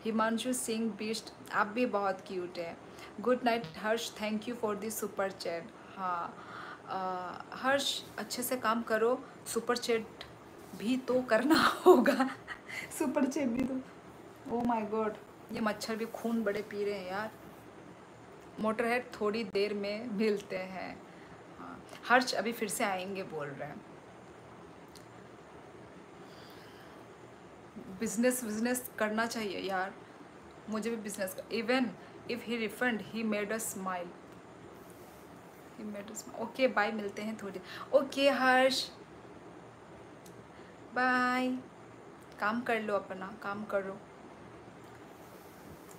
Himanshu Singh Bisht, आप भी बहुत क्यूट है। Good night Harsh, thank you for this super chat. हाँ हर्ष अच्छे से काम करो, सुपर चैट भी तो करना होगा। सुपर चैट भी तो, ओ माय गॉड, ये मच्छर भी खून बड़े पी रहे हैं यार। मोटरहेड थोड़ी देर में मिलते हैं। हाँ हर्ष अभी फिर से आएंगे बोल रहे हैं। बिजनेस करना चाहिए यार, मुझे भी business, even if he refund he made a smile, he made a smile. Okay bye, मिलते हैं थोड़ी। ओके हर्ष बाय, काम कर लो, अपना काम करो।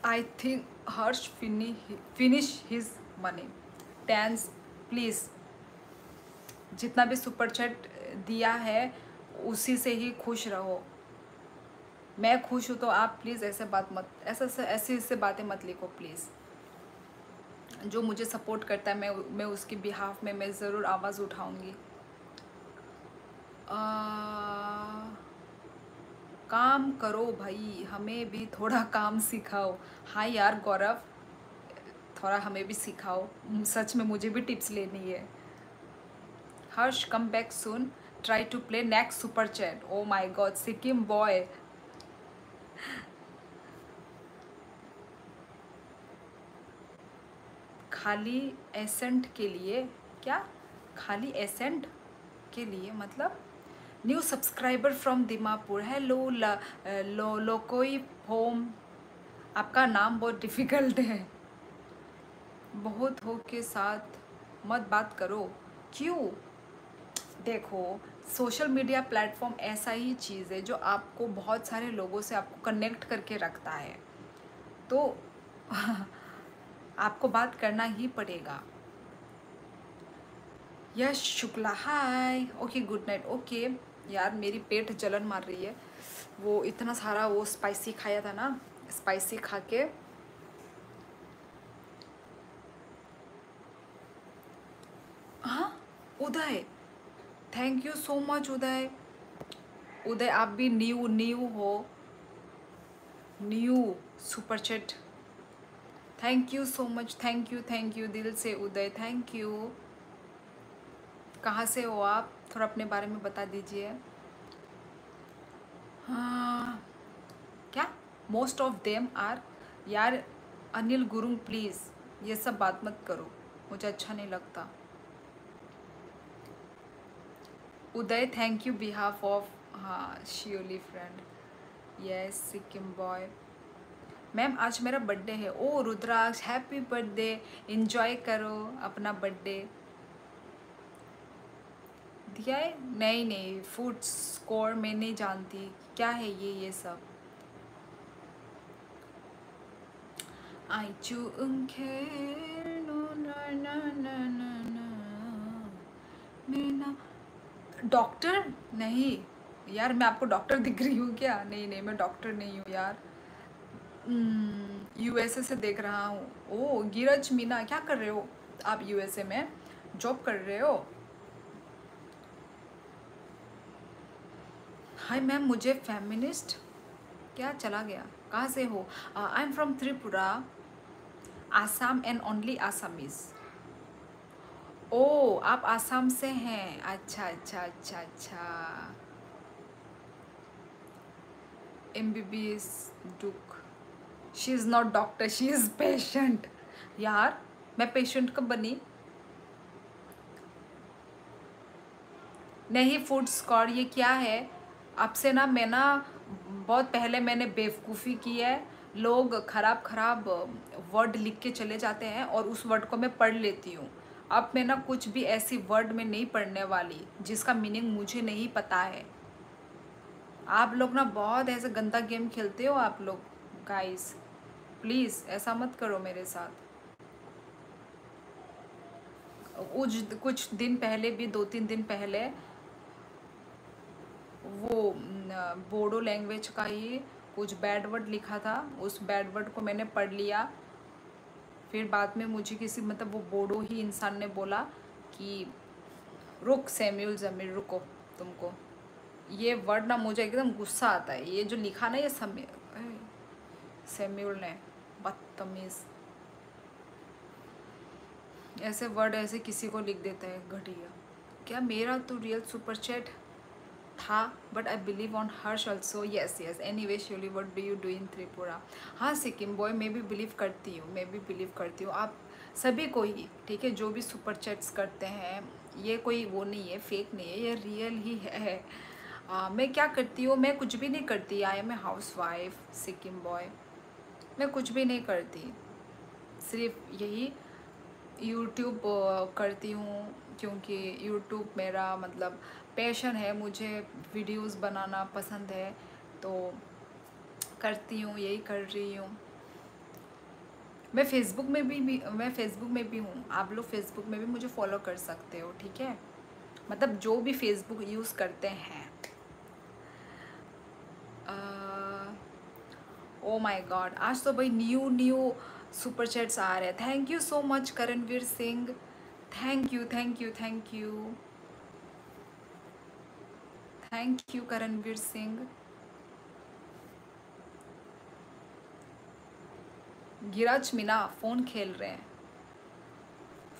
I think Harsh finish his money. Tense please, जितना भी सुपर चैट दिया है उसी से ही खुश रहो। मैं खुश हूँ तो आप प्लीज़ ऐसे बात मत, ऐसे बातें मत लिखो प्लीज़। जो मुझे सपोर्ट करता है मैं उसकी बिहाफ में मैं ज़रूर आवाज़ उठाऊँगी। काम करो भाई, हमें भी थोड़ा काम सिखाओ। हाँ यार गौरव, थोड़ा हमें भी सिखाओ, सच में मुझे भी टिप्स लेनी है। Harsh come back soon, try to play next super chat. Oh my god Sikkim boy, खाली एसेंट के लिए? क्या खाली एसेंट के लिए मतलब? New subscriber from Dimapur. Hello लोकोई होम। आपका नाम बहुत डिफ़िकल्ट है। बहुत हो के साथ मत बात करो। क्यों? देखो, सोशल मीडिया प्लेटफॉर्म ऐसा ही चीज़ है जो आपको बहुत सारे लोगों से आपको कनेक्ट करके रखता है, तो आपको बात करना ही पड़ेगा। Yash Shukla hi. Okay good night. Okay यार, मेरी पेट जलन मार रही है, वो इतना सारा वो स्पाइसी खाया था ना, स्पाइसी खा के। हाँ उदय, थैंक यू सो मच उदय। उदय आप भी न्यू न्यू हो, new super chat. Thank you so much, thank you दिल से उदय, थैंक यू। कहाँ से हो आप? थोड़ा अपने बारे में बता दीजिए। हाँ क्या? Most of them are. यार अनिल गुरुंग प्लीज़ ये सब बात मत करो, मुझे अच्छा नहीं लगता। Uday thank you behalf of, हाँ Shiyoli friend. Yes Sikkim boy. Ma'am आज मेरा बर्थडे है। Oh Rudraksh happy birthday, enjoy करो अपना बर्थडे। दिया है? नहीं नहीं, फूड स्कोर मैं नहीं जानती क्या है ये सब। आई चू उनके नो ना ना ना ना ना मेरा डॉक्टर नहीं। यार मैं आपको डॉक्टर दिख रही हूँ क्या? नहीं नहीं, मैं डॉक्टर नहीं हूँ यार। यूएसए से देख रहा हूँ। ओ गिरज मीना, क्या कर रहे हो आप? यूएसए में जॉब कर रहे हो? हाय मैम, मुझे फेमिनिस्ट क्या चला गया? कहाँ से हो? I am from Tripura, Assam and only Assamese. Oh आप आसाम से हैं? अच्छा अच्छा अच्छा अच्छा। एमबीबीएस डुक। She is not doctor, she is patient. यार मैं पेशेंट कब बनी? नहीं फूड स्कॉर ये क्या है? आपसे ना मैं ना बहुत पहले मैंने बेवकूफ़ी की है। लोग खराब खराब वर्ड लिख के चले जाते हैं और उस वर्ड को मैं पढ़ लेती हूँ। अब मैं ना कुछ भी ऐसी वर्ड में नहीं पढ़ने वाली जिसका मीनिंग मुझे नहीं पता है। आप लोग ना बहुत ऐसे गंदा गेम खेलते हो आप लोग। गाइस प्लीज़ ऐसा मत करो मेरे साथ। कुछ दिन पहले भी, 2-3 दिन पहले वो बोडो लैंग्वेज का ही कुछ बैड वर्ड लिखा था, उस बैड वर्ड को मैंने पढ़ लिया। फिर बाद में मुझे किसी मतलब वो बोडो ही इंसान ने बोला कि रुक सैम्यूल ज़मीर रुको, तुमको ये वर्ड ना मुझे एकदम गुस्सा आता है। ये जो लिखा ना ये सैम्यूल ने, बदतमीज़ ऐसे वर्ड ऐसे किसी को लिख देता है, घटिया। क्या मेरा तो रियल सुपर चैट था, but I believe on Harsh also. Yes yes, any way surely what do you do in Tripura. हाँ सिक्किम बॉय, मैं भी बिलीव करती हूँ, मैं भी बिलीव करती हूँ। आप सभी को ही, ठीक है, जो भी सुपर चैट्स करते हैं, ये कोई वो नहीं है, फेक नहीं है, ये रियल ही है। मैं क्या करती हूँ? मैं कुछ भी नहीं करती। I am a housewife Sikkim boy. मैं कुछ भी नहीं करती, सिर्फ यही यूट्यूब करती हूँ, क्योंकि यूट्यूब मेरा मतलब पैशन है, मुझे वीडियोस बनाना पसंद है, तो करती हूँ, यही कर रही हूँ। मैं फेसबुक में भी मैं फेसबुक में भी हूँ। आप लोग फेसबुक में भी मुझे फॉलो कर सकते हो, ठीक है, मतलब जो भी फेसबुक यूज़ करते हैं। ओ माय गॉड, आज तो भाई न्यू न्यू सुपर चैट्स आ रहे हैं। Thank you so much Karanveer Singh, thank you thank you thank you thank you Karanveer Singh. Giraj Meena phone खेल रहे हैं,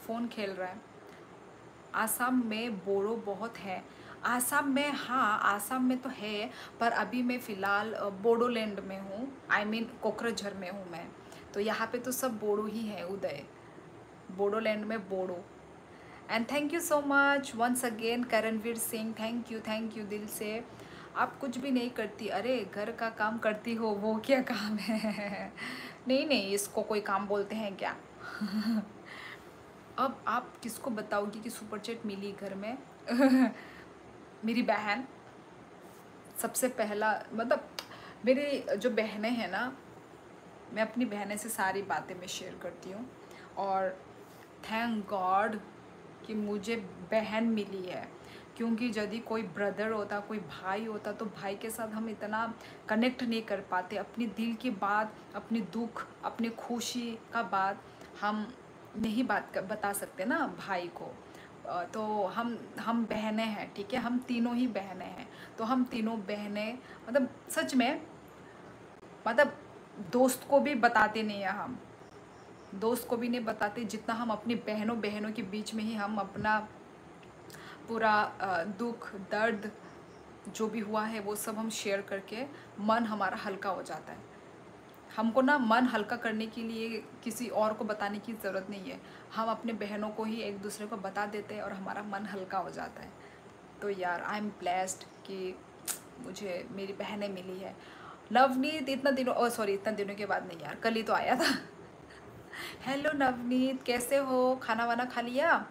फ़ोन खेल रहा है। आसाम में बोरो बहुत है। आसाम में, हाँ आसाम में तो है, पर अभी मैं फ़िलहाल बोडोलैंड में हूँ, आई मीन कोकराझार में हूँ मैं, तो यहाँ पे तो सब बोडो ही है उदय। बोडोलैंड में Bodo. And thank you so much once again Karanveer Singh, thank you दिल से। आप कुछ भी नहीं करती, अरे घर का काम करती हो, वो क्या काम है? नहीं नहीं, इसको कोई काम बोलते हैं क्या? अब आप किसको बताओगी कि सुपर चैट मिली घर में? मेरी बहन सबसे पहला, मतलब मेरी जो बहनें हैं ना, मैं अपनी बहनें से सारी बातें मैं शेयर करती हूँ। और थैंक गॉड कि मुझे बहन मिली है, क्योंकि यदि कोई ब्रदर होता, कोई भाई होता, तो भाई के साथ हम इतना कनेक्ट नहीं कर पाते। अपनी दिल की बात, अपनी दुख, अपनी खुशी का बात हम नहीं बता सकते ना भाई को। तो हम बहनें हैं, ठीक है, हम तीनों ही बहनें हैं। तो हम तीनों बहनें, मतलब सच में, मतलब दोस्त को भी बताते नहीं है हम, दोस्त को भी नहीं बताते, जितना हम अपनी बहनों बहनों के बीच में ही हम अपना पूरा दुख दर्द जो भी हुआ है वो सब हम शेयर करके मन हमारा हल्का हो जाता है। हमको ना मन हल्का करने के लिए किसी और को बताने की ज़रूरत नहीं है, हम अपने बहनों को ही एक दूसरे को बता देते हैं और हमारा मन हल्का हो जाता है। तो यार आई एम ब्लेस्ड कि मुझे मेरी बहनें मिली है। नवनीत इतना दिनों, ओ सॉरी, इतना दिनों के बाद नहीं यार, कल ही तो आया था। हेलो नवनीत, कैसे हो? खाना वाना खा लिया?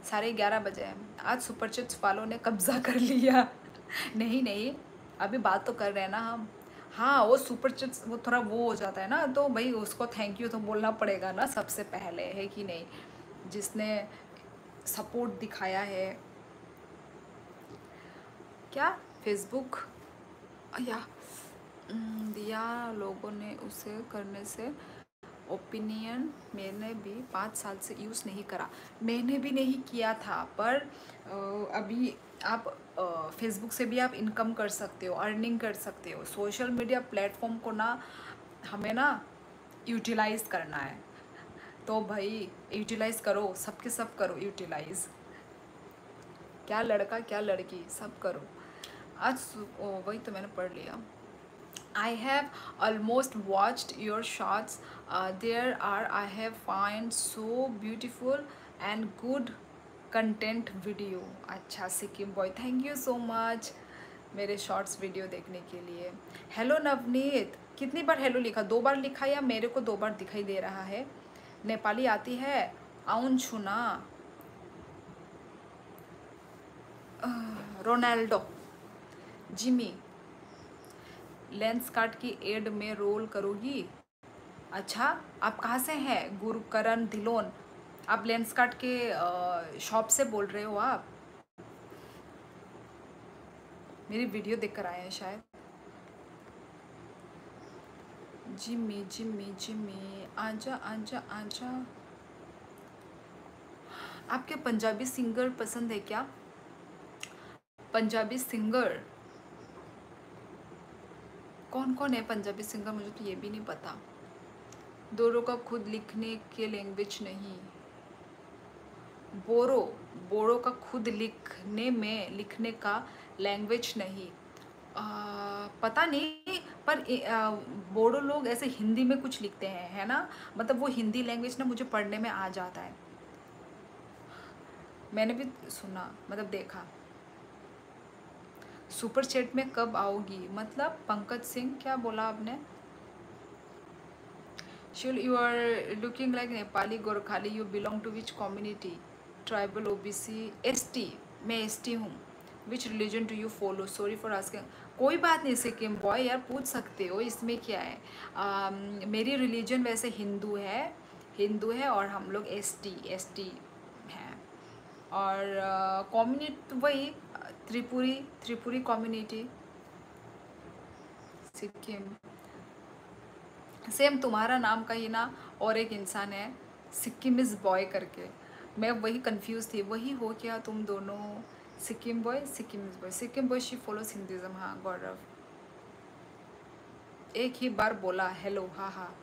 11:30 बजे हैं। आज सुपर चिट्स वालों ने कब्जा कर लिया। नहीं नहीं, अभी बात तो कर रहे हैं ना हम। हाँ, वो सुपर चिट्स वो थोड़ा वो हो जाता है ना, तो भाई उसको थैंक यू तो बोलना पड़ेगा ना सबसे पहले, है कि नहीं? जिसने सपोर्ट दिखाया है। क्या फेसबुक या दिया लोगों ने उसे करने से ओपिनियन। मैंने भी 5 साल से यूज़ नहीं करा, मैंने भी नहीं किया था, पर अभी आप फेसबुक से भी आप इनकम कर सकते हो, अर्निंग कर सकते हो। सोशल मीडिया प्लेटफॉर्म को ना हमें ना यूटिलाइज करना है, तो भाई यूटिलाइज करो, सबके सब करो यूटिलाइज, क्या लड़का क्या लड़की सब करो। आज वही तो मैंने पढ़ लिया। I have almost watched your shots. There are I have find so beautiful and good content video. अच्छा Sikkim boy, thank you so much मेरे शॉर्ट्स वीडियो देखने के लिए। हेलो नवनीत, कितनी बार हेलो लिखा? 2 बार लिखा या मेरे को 2 बार दिखाई दे रहा है? नेपाली आती है? आउन छुना। रोनाल्डो, जिमी, लेंस कार्ट की एड में रोल करोगी? अच्छा, आप कहाँ से हैं? गुरुकरण धिलोन, आप लेंस कार्ट के शॉप से बोल रहे हो आप? मेरी वीडियो देखकर आए हैं शायद। जिम्मी जिम्मी जिम्मी, आजा आजा आजा। आपके पंजाबी सिंगर पसंद है क्या? पंजाबी सिंगर कौन कौन है? पंजाबी सिंगर मुझे तो ये भी नहीं पता। दोनों का खुद लिखने के लैंग्वेज नहीं। बोरो, बोरो का खुद लिखने का लैंग्वेज नहीं। पता नहीं, पर बोडो लोग ऐसे हिंदी में कुछ लिखते हैं, है ना? मतलब वो हिंदी लैंग्वेज ना मुझे पढ़ने में आ जाता है। मैंने भी सुना, मतलब देखा। सुपर चैट में कब आओगी? मतलब पंकज सिंह, क्या बोला आपने? Shul, you are looking like Nepali Gorkhali. You belong to which community? Tribal, OBC, ST. मैं ST हूँ. Which religion do you follow? Sorry for asking. कोई बात नहीं सिक्किम बॉय, यार पूछ सकते हो, इसमें क्या है। मेरी रिलीजन वैसे हिंदू है और हम लोग ST हैं। और कम्युनिटी वही त्रिपुरी कम्युनिटी, सिक्किम। सेम तुम्हारा नाम का ही ना और एक इंसान है सिक्किमिज बॉय करके, मैं वही कंफ्यूज थी, वही हो क्या तुम दोनों? Sikkim boy, Sikkim boy she follows Hinduism. हाँ गौरव, एक ही बार बोला हेलो। हाँ हाँ,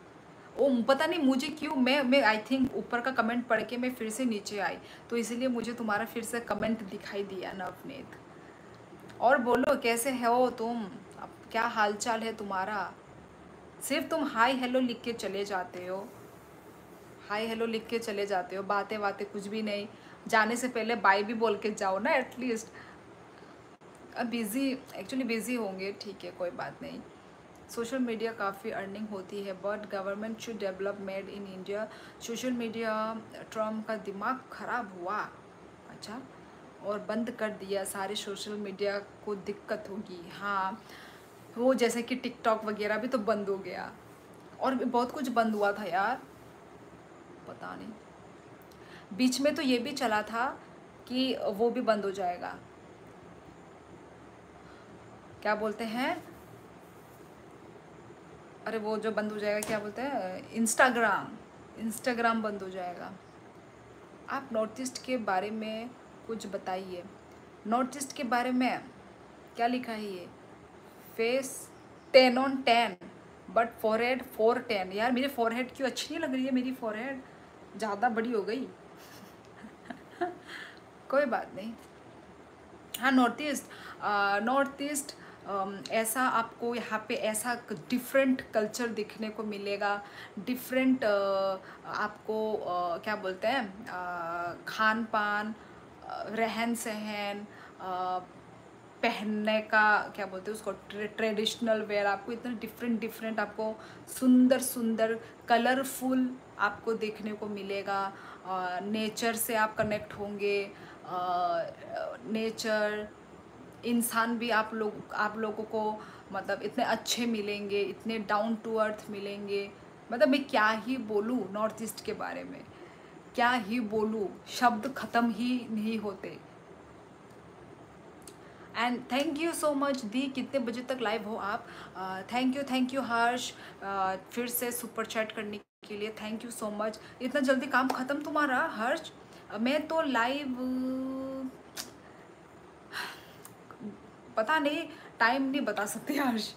ओ पता नहीं मुझे क्यों, मैं आई थिंक ऊपर का कमेंट पढ़ के मैं फिर से नीचे आई, तो इसलिए मुझे तुम्हारा फिर से कमेंट दिखाई दिया नवनीत। और बोलो कैसे हो तुम? अब क्या हालचाल है तुम्हारा? सिर्फ तुम हाय हेलो लिख के चले जाते हो, हाय हेलो लिख के चले जाते हो, बातें कुछ भी नहीं। जाने से पहले बाय भी बोल के जाओ ना एटलीस्ट। अब बिज़ी, एक्चुअली बिज़ी होंगे, ठीक है कोई बात नहीं। सोशल मीडिया काफ़ी अर्निंग होती है but government should develop made in India. Social media, Trump का दिमाग ख़राब हुआ, अच्छा, और बंद कर दिया सारे सोशल मीडिया को, दिक्कत होगी। हाँ, वो जैसे कि टिकटॉक वगैरह भी तो बंद हो गया, और भी बहुत कुछ बंद हुआ था यार, पता नहीं। बीच में तो ये भी चला था कि वो भी बंद हो जाएगा, क्या बोलते हैं, अरे वो जो बंद हो जाएगा क्या बोलते हैं, इंस्टाग्राम, इंस्टाग्राम बंद हो जाएगा। आप नॉर्थ ईस्ट के बारे में कुछ बताइए। नॉर्थ ईस्ट के बारे में क्या लिखा है ये, फेस 10/10 बट फॉरहेड 4/10। यार मेरी फॉरहेड क्यों अच्छी नहीं लग रही है, मेरी फॉरहेड ज़्यादा बड़ी हो गई। कोई बात नहीं। हाँ, नॉर्थ ईस्ट, नॉर्थ ईस्ट, ऐसा आपको यहाँ पे ऐसा डिफरेंट कल्चर दिखने को मिलेगा, डिफरेंट आपको क्या बोलते हैं, खान पान, रहन सहन, पहनने का क्या बोलते हैं उसको, ट्रेडिशनल वेयर, आपको इतना डिफरेंट डिफरेंट, आपको सुंदर सुंदर कलरफुल आपको देखने को मिलेगा। नेचर से आप कनेक्ट होंगे, नेचर, इंसान भी आप लोगों को मतलब इतने अच्छे मिलेंगे, इतने डाउन टू अर्थ मिलेंगे। मतलब मैं क्या ही बोलूँ नॉर्थ ईस्ट के बारे में, क्या ही बोलूँ, शब्द ख़त्म ही नहीं होते। And thank you so much दी, कितने बजे तक लाइव हो आप। थैंक यू हर्ष, फिर से सुपर चैट करने के लिए थैंक यू सो मच। इतना जल्दी काम ख़त्म तुम्हारा हर्ष। मैं तो लाइव पता नहीं, टाइम नहीं बता सकती हर्ष।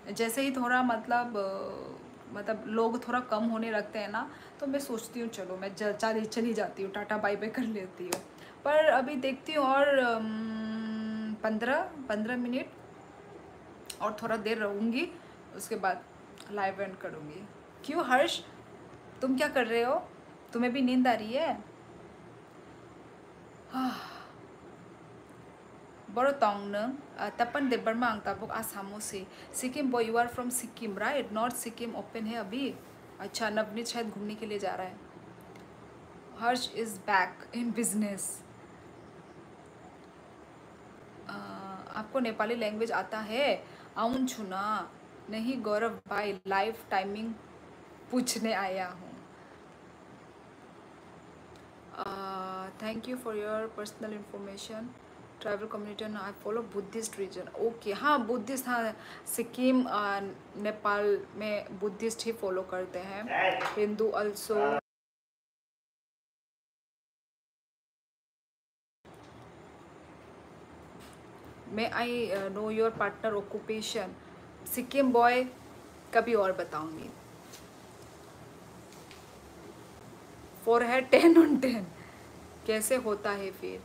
जैसे ही थोड़ा मतलब लोग थोड़ा कम होने लगते हैं ना, तो मैं सोचती हूँ चलो मैं चली जाती हूँ, टाटा बाय बाय कर लेती हूँ। पर अभी देखती हूँ और 15 मिनट और थोड़ा देर रहूँगी, उसके बाद लाइव एंड करूँगी। क्यों हर्ष, तुम क्या कर रहे हो, तुम्हें भी नींद आ रही है? Boro tong nung, tapan de Burma ang tabuk Asamo से Sikkim boy, you are from Sikkim right? North Sikkim open है अभी। अच्छा, नवनीत शायद घूमने के लिए जा रहा है। हर्ष इज बैक इन बिजनेस। आपको नेपाली लैंग्वेज आता है? आउन छुना नहीं गौरव भाई, लाइव टाइमिंग पूछने आया हूँ। Thank you for your personal information. Tribal community and I follow Buddhist region. Okay, हाँ बुद्धिस्ट, हाँ सिक्किम नेपाल में बुद्धिस्ट ही फॉलो करते हैं, Hindu also. May I know your partner occupation? Sikkim boy कभी और बताऊंगी। फॉरहेड 10/10 कैसे होता है फिर?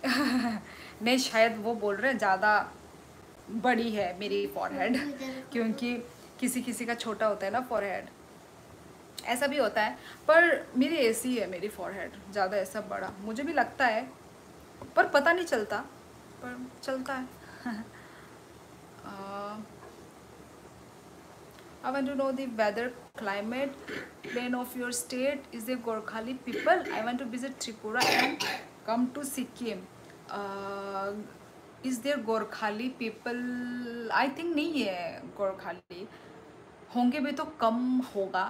नहीं, शायद वो बोल रहे हैं ज़्यादा बड़ी है मेरी फॉरहेड, क्योंकि किसी किसी का छोटा होता है ना फॉरहेड, ऐसा भी होता है। पर मेरी ऐसी है मेरी फॉरहेड, ज़्यादा ऐसा बड़ा मुझे भी लगता है, पर पता नहीं चलता, पर चलता है। I want to know the weather, climate, plan of your state. Is there Gorkhali people? I want to visit Tripura and come to Sikkim. Uh, is there Gorkhali people? I think नहीं है गोरखाली, होंगे भी तो कम होगा,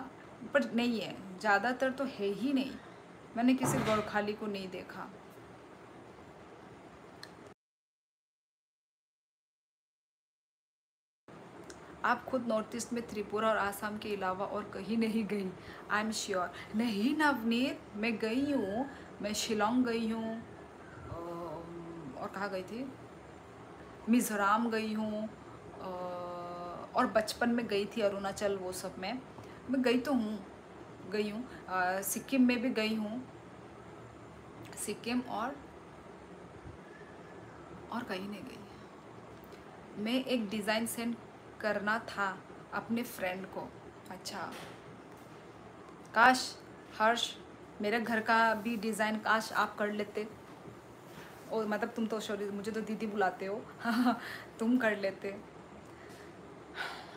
पर नहीं है, ज़्यादातर तो है ही नहीं। मैंने किसी गोरखाली को नहीं देखा। आप खुद नॉर्थ ईस्ट में त्रिपुरा और आसाम के अलावा और कहीं नहीं गई? आई एम श्योर नहीं नवनीत, मैं गई हूँ, मैं शिलोंग गई हूँ, और कहाँ गई थी, मिज़ोरम गई हूँ, और बचपन में गई थी अरुणाचल, वो सब में मैं गई तो हूँ, गई हूँ। सिक्किम में भी गई हूँ, सिक्किम और कहीं नहीं गई। मैं एक डिज़ाइन सेंड करना था अपने फ्रेंड को। अच्छा, काश हर्ष मेरे घर का भी डिज़ाइन काश आप कर लेते। और मतलब तुम तो सॉरी, मुझे तो दीदी बुलाते हो तुम कर लेते।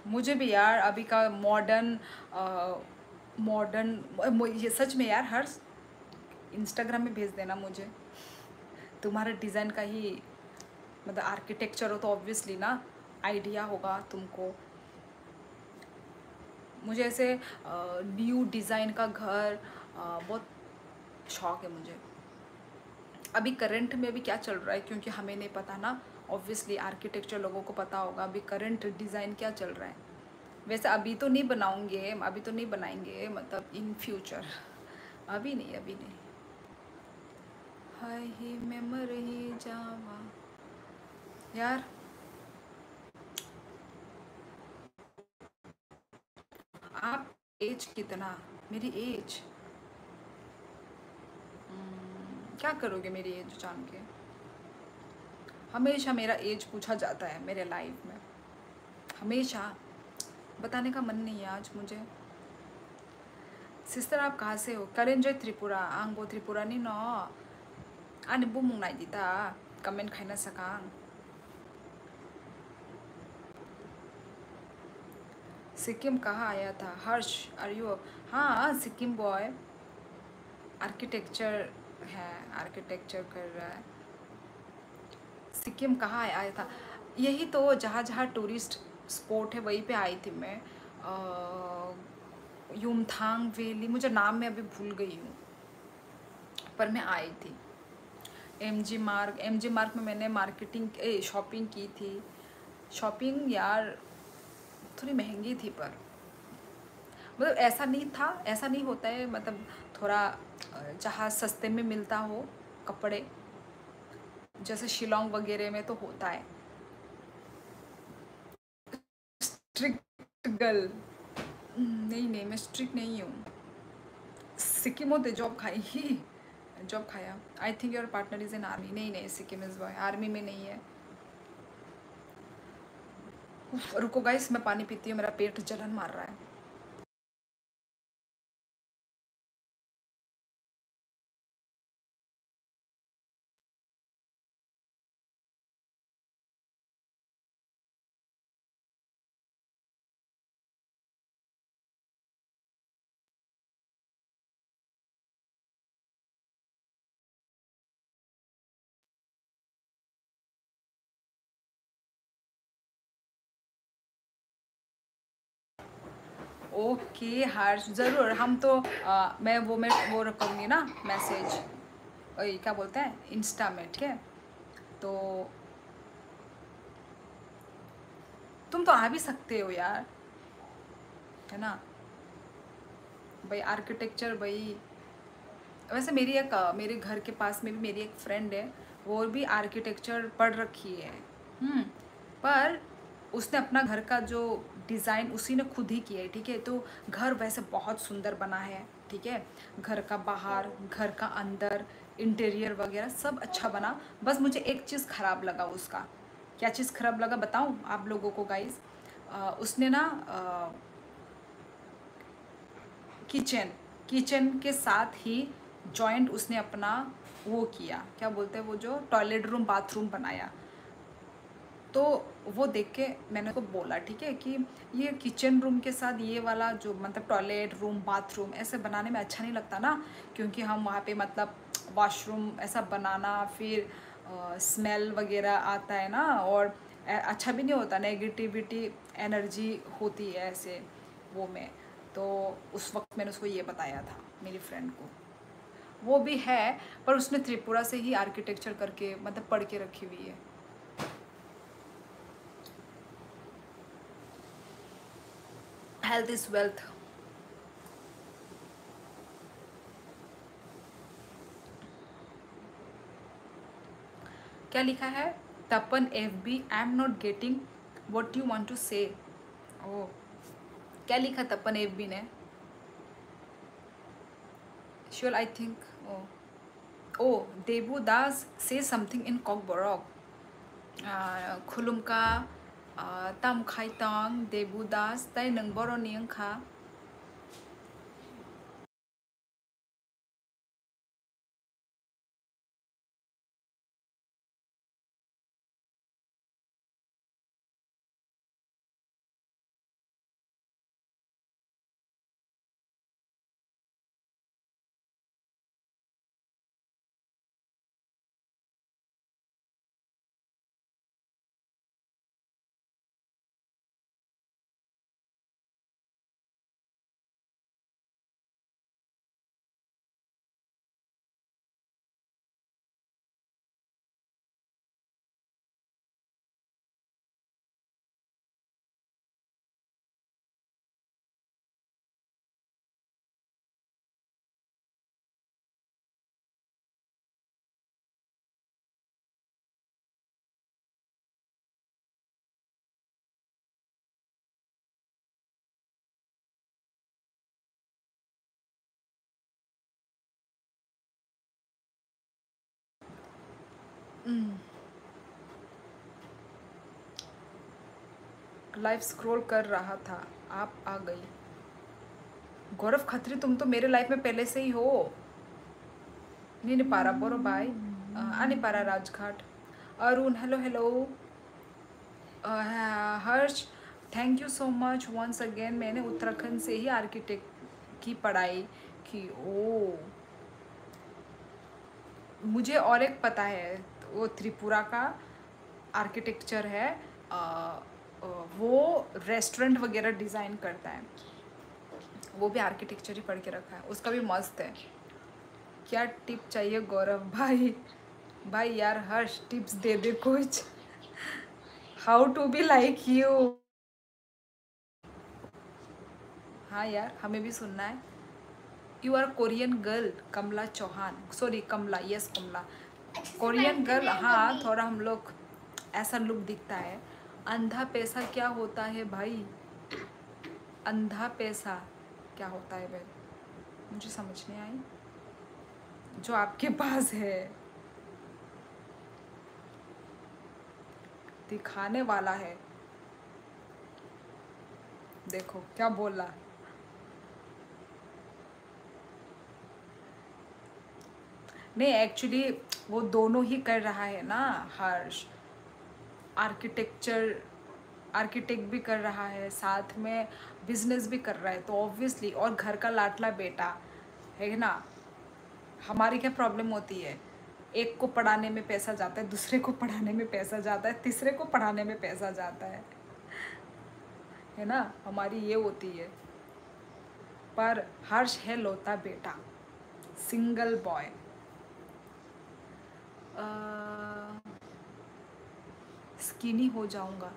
मुझे भी यार अभी का मॉडर्न मॉडर्न ये सच में यार, हर इंस्टाग्राम में भेज देना मुझे। तुम्हारे डिज़ाइन का ही मतलब आर्किटेक्चर हो तो ऑब्वियसली ना आइडिया होगा तुमको। मुझे ऐसे न्यू डिज़ाइन का घर बहुत शौक है मुझे। अभी करंट में भी क्या चल रहा है, क्योंकि हमें नहीं पता ना, ऑब्वियसली आर्किटेक्चर लोगों को पता होगा अभी करंट डिज़ाइन क्या चल रहा है। वैसे अभी तो नहीं बनाऊंगे, अभी तो नहीं बनाएंगे, मतलब इन फ्यूचर, अभी नहीं, अभी नहीं। हाय ही मैं मर ही जावा यार। आप एज कितना, मेरी एज क्या करोगे मेरी एज जान के? हमेशा मेरा एज पूछा जाता है मेरे लाइफ में, हमेशा। बताने का मन नहीं है आज मुझे। सिस्टर आप कहाँ से हो? करेंजय त्रिपुरा, आंगो त्रिपुरा नहीं नो आने बुमुंग नाई दीता कमेंट खाइना सकांग। सिक्किम कहाँ आया था? हर्ष आर यू? हाँ सिक्किम बॉय, आर्किटेक्चर है, आर्किटेक्चर कर रहा है। सिक्किम कहाँ आया था? यही तो जहाँ जहाँ टूरिस्ट स्पॉट है वहीं पे आई थी मैं। युमथांग वैली, मुझे नाम मैं अभी भूल गई हूँ, पर मैं आई थी। एम जी मार्ग में मैंने मार्केटिंग शॉपिंग की थी। शॉपिंग यार थोड़ी महंगी थी, पर मतलब ऐसा नहीं था, ऐसा नहीं होता है, मतलब थोड़ा जहाँ सस्ते में मिलता हो कपड़े, जैसे शिलोंग वगैरह में तो होता है। Strict girl? नहीं नहीं, मैं स्ट्रिक्ट नहीं हूँ। सिक्किम होते जॉब खाई ही, जॉब खाया। I think your partner is in army. नहीं नहीं, सिक्किम इज बॉय, आर्मी में नहीं है। रुको गाइस, मैं पानी पीती हूँ, मेरा पेट जलन मार रहा है। ओके हर्ष, ज़रूर। हम तो मैं वो रखूँगी ना मैसेज, वही क्या बोलते हैं, इंस्टा में, ठीक है? तो तुम तो आ भी सकते हो यार, है ना भाई? आर्किटेक्चर भाई। वैसे मेरे घर के पास में भी मेरी एक फ्रेंड है, वो भी आर्किटेक्चर पढ़ रखी है। हम्म, पर उसने अपना घर का जो डिज़ाइन उसी ने खुद ही किया है, ठीक है? तो घर वैसे बहुत सुंदर बना है, ठीक है? घर का बाहर, घर का अंदर, इंटीरियर वगैरह सब अच्छा बना। बस मुझे एक चीज़ ख़राब लगा उसका। क्या चीज़ ख़राब लगा बताऊँ आप लोगों को गाइस? उसने ना किचन किचन के साथ ही जॉइंट उसने अपना वो किया, क्या बोलते हैं वो, जो टॉयलेट रूम बाथरूम बनाया। तो वो देख के मैंने उसको बोला, ठीक है, कि ये किचन रूम के साथ ये वाला जो मतलब टॉयलेट रूम बाथरूम ऐसे बनाने में अच्छा नहीं लगता ना, क्योंकि हम वहाँ पे मतलब वॉशरूम ऐसा बनाना, फिर स्मेल वगैरह आता है ना, और अच्छा भी नहीं होता, नेगेटिविटी एनर्जी होती है ऐसे वो में। तो उस वक्त मैंने उसको ये बताया था, मेरी फ्रेंड को। वो भी है, पर उसने त्रिपुरा से ही आर्किटेक्चर करके मतलब पढ़ के रखी हुई है। Health is wealth. क्या लिखा है? Tapan F B, I am not getting what you want to say. Oh, क्या लिखा तपन एफ बी ने? Sure I think. Oh oh, Devudas से समथिंग इन कॉकबरॉक। खुलुमका तम खाइतंग देवुदास ताई नंग बर'नि ओंखा। लाइव स्क्रॉल कर रहा था, आप आ गई। गौरव खत्री, तुम तो मेरे लाइफ में पहले से ही हो। नहीं पारा बोरो भाई, नहीं पारा Rajghat. Arun hello hello. Harsh thank you so much once again. मैंने उत्तराखंड से ही आर्किटेक्ट की पढ़ाई की। ओ, मुझे और एक पता है, वो त्रिपुरा का आर्किटेक्चर है। वो रेस्टोरेंट वगैरह डिज़ाइन करता है, वो भी आर्किटेक्चर ही पढ़ के रखा है, उसका भी मस्त है। क्या टिप चाहिए गौरव भाई? भाई यार हर्ष टिप्स दे दे कुछ। How to be like you. हाँ यार, हमें भी सुनना है। You are Korean girl Kamla Chauhan, sorry Kamla, yes Kamla Korean girl. हाँ, थोड़ा हम लोग ऐसा लुक दिखता है। अंधा पैसा क्या होता है भाई? अंधा पैसा क्या होता है भाई? मुझे समझ नहीं आई। जो आपके पास है दिखाने वाला है। देखो क्या बोला। नहीं एक्चुअली वो दोनों ही कर रहा है ना हर्ष। आर्किटेक्ट भी कर रहा है, साथ में बिजनेस भी कर रहा है, तो ऑब्वियसली, और घर का लाडला बेटा है ना। हमारी क्या प्रॉब्लम होती है, एक को पढ़ाने में पैसा जाता है, दूसरे को पढ़ाने में पैसा जाता है, तीसरे को पढ़ाने में पैसा जाता है ना, हमारी ये होती है। पर हर्ष है लौता बेटा, सिंगल बॉय। स्किनी हो जाऊंगा।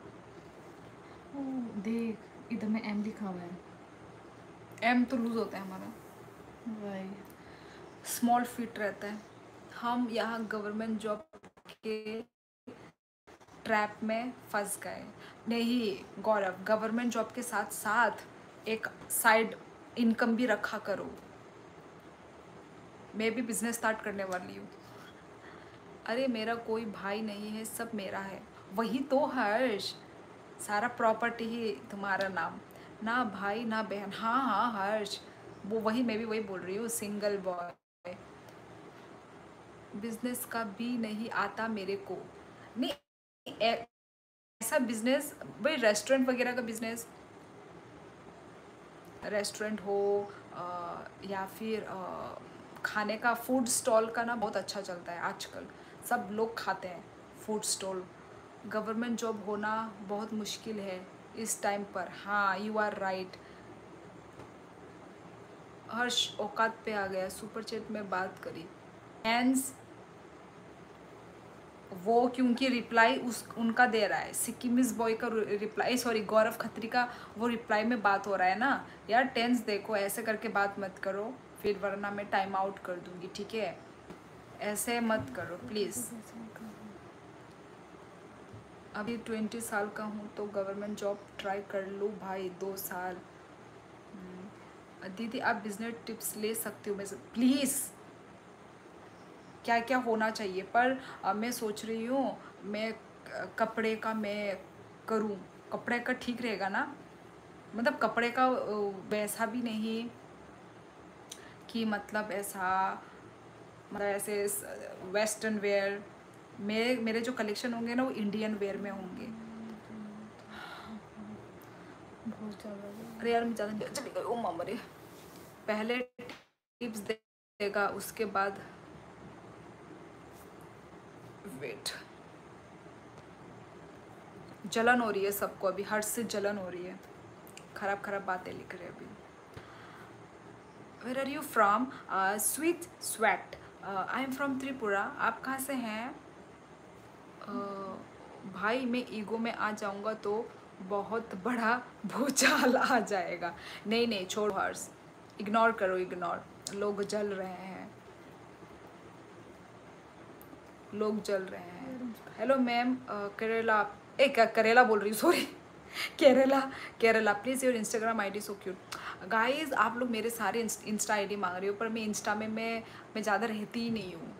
देख इधर में एम लिखा हुआ है। एम तो लूज होता है हमारा, भाई स्मॉल फिट रहता है। हम यहाँ गवर्नमेंट जॉब के ट्रैप में फंस गए। नहीं गौरव, गवर्नमेंट जॉब के साथ साथ एक साइड इनकम भी रखा करो। मैं भी बिजनेस स्टार्ट करने वाली हूँ। अरे मेरा कोई भाई नहीं है, सब मेरा है। वही तो हर्ष, सारा प्रॉपर्टी ही तुम्हारा नाम, ना भाई ना बहन। हाँ हाँ हर्ष, वो वही, मैं भी वही बोल रही हूँ, सिंगल बॉय। बिजनेस का भी नहीं आता मेरे को। नहीं ऐसा बिजनेस भाई, रेस्टोरेंट वगैरह का बिजनेस, रेस्टोरेंट हो या फिर खाने का फूड स्टॉल का ना बहुत अच्छा चलता है आजकल, सब लोग खाते हैं फूड स्टॉल। गवर्नमेंट जॉब होना बहुत मुश्किल है इस टाइम पर। हाँ यू आर राइट। हर्ष औकात पे आ गया, सुपर चैट में बात करी। हैंड्स वो क्योंकि रिप्लाई उनका दे रहा है, सिक्किमिस बॉय का रिप्लाई, सॉरी गौरव खत्री का वो रिप्लाई में बात हो रहा है ना यार। टेंस देखो, ऐसे करके बात मत करो फिर, वरना मैं टाइम आउट कर दूंगी, ठीक है? ऐसे मत करो प्लीज़। अभी 20 साल का हूँ तो गवर्नमेंट जॉब ट्राई कर लूँ भाई, 2 साल। दीदी आप बिजनेस टिप्स ले सकती हो मैं प्लीज़, क्या क्या होना चाहिए? पर मैं सोच रही हूँ मैं कपड़े का मैं करूँ। कपड़े का ठीक रहेगा ना, मतलब कपड़े का वैसा भी नहीं कि मतलब ऐसा, मतलब ऐसे वेस्टर्न वेयर। मेरे जो कलेक्शन होंगे ना वो इंडियन वेयर में होंगे। बहुत ज़्यादा। अरे यार मैं ज़्यादा चली गई, ओ मामा रे। पहले टिप्स देगा उसके बाद वेट। जलन हो रही है सबको अभी, हर्ष से जलन हो रही है, खराब खराब बातें लिख रहे हैं अभी। Where are you from? Sweet sweat, I am from Tripura. आप कहाँ से हैं? भाई मैं ईगो में आ जाऊंगा तो बहुत बड़ा भूचाल आ जाएगा। नहीं नहीं छोड़ो हर्ष, इग्नोर करो, इग्नोर। लोग जल रहे हैं, लोग जल रहे हैं। हेलो मैम, करेला, एक करेला बोल रही हूँ, sorry Kerala please your Instagram ID so cute. Guys आप लोग मेरे सारे इंस्टा आईडी मांग रही हो, पर मैं इंस्टा में मैं ज़्यादा रहती ही नहीं हूँ।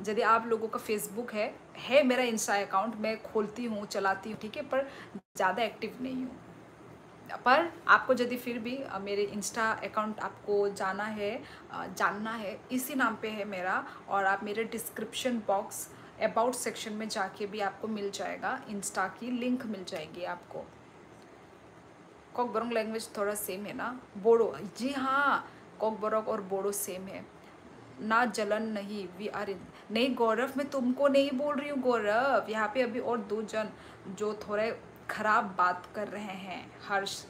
यदि आप लोगों का फेसबुक है मेरा इंस्टा अकाउंट, मैं खोलती हूँ, चलाती हूँ, ठीक है, पर ज़्यादा एक्टिव नहीं हूँ। पर आपको यदि फिर भी मेरे इंस्टा अकाउंट आपको जानना है, इसी नाम पे है मेरा, और आप मेरे डिस्क्रिप्शन बॉक्स अबाउट सेक्शन में जाके भी आपको मिल जाएगा, इंस्टा की लिंक मिल जाएगी आपको। कॉकबोरोक लैंग्वेज थोड़ा सेम है ना, बोडो, जी हाँ, कॉकबोरोक और बोडो सेम है ना। जलन नहीं, वी आर इन, नहीं गौरव, मैं तुमको नहीं बोल रही हूँ गौरव, यहाँ पे अभी और 2 जन जो थोड़े खराब बात कर रहे हैं हर्ष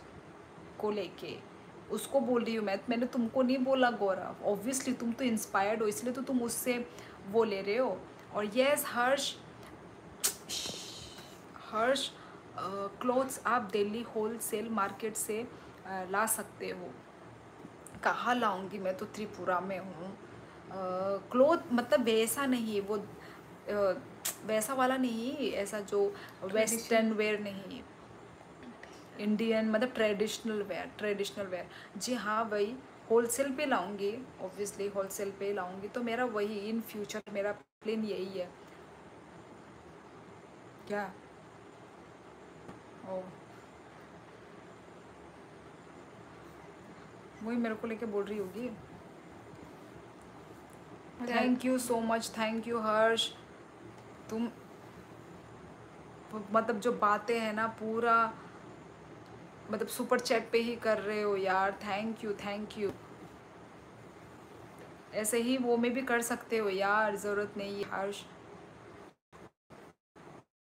को लेके, उसको बोल रही हूँ मैंने तुमको नहीं बोला गौरव। ऑब्वियसली तुम तो इंस्पायर्ड हो, इसलिए तो तुम उससे वो ले रहे हो। और यस हर्ष, हर्ष क्लोथ्स आप दिल्ली होलसेल मार्केट से ला सकते हो। कहाँ लाऊंगी, मैं तो त्रिपुरा में हूँ। क्लोथ मतलब वैसा नहीं, वो वैसा वाला नहीं, ऐसा जो वेस्टर्न वेयर नहीं, इंडियन मतलब ट्रेडिशनल वेयर। जी हाँ, वही होलसेल पे लाऊंगी, ऑब्वियसली होलसेल पे लाऊंगी, तो मेरा वही इन फ्यूचर मेरा प्लान यही है। क्या? ओ, वही मेरे को लेके बोल रही होगी। Thank you so much, thank you Harsh. तुम मतलब जो बातें हैं ना पूरा मतलब सुपर चैट पे ही कर रहे हो यार, थैंक यू थैंक यू। ऐसे ही वो में भी कर सकते हो यार, ज़रूरत नहीं है हर्ष।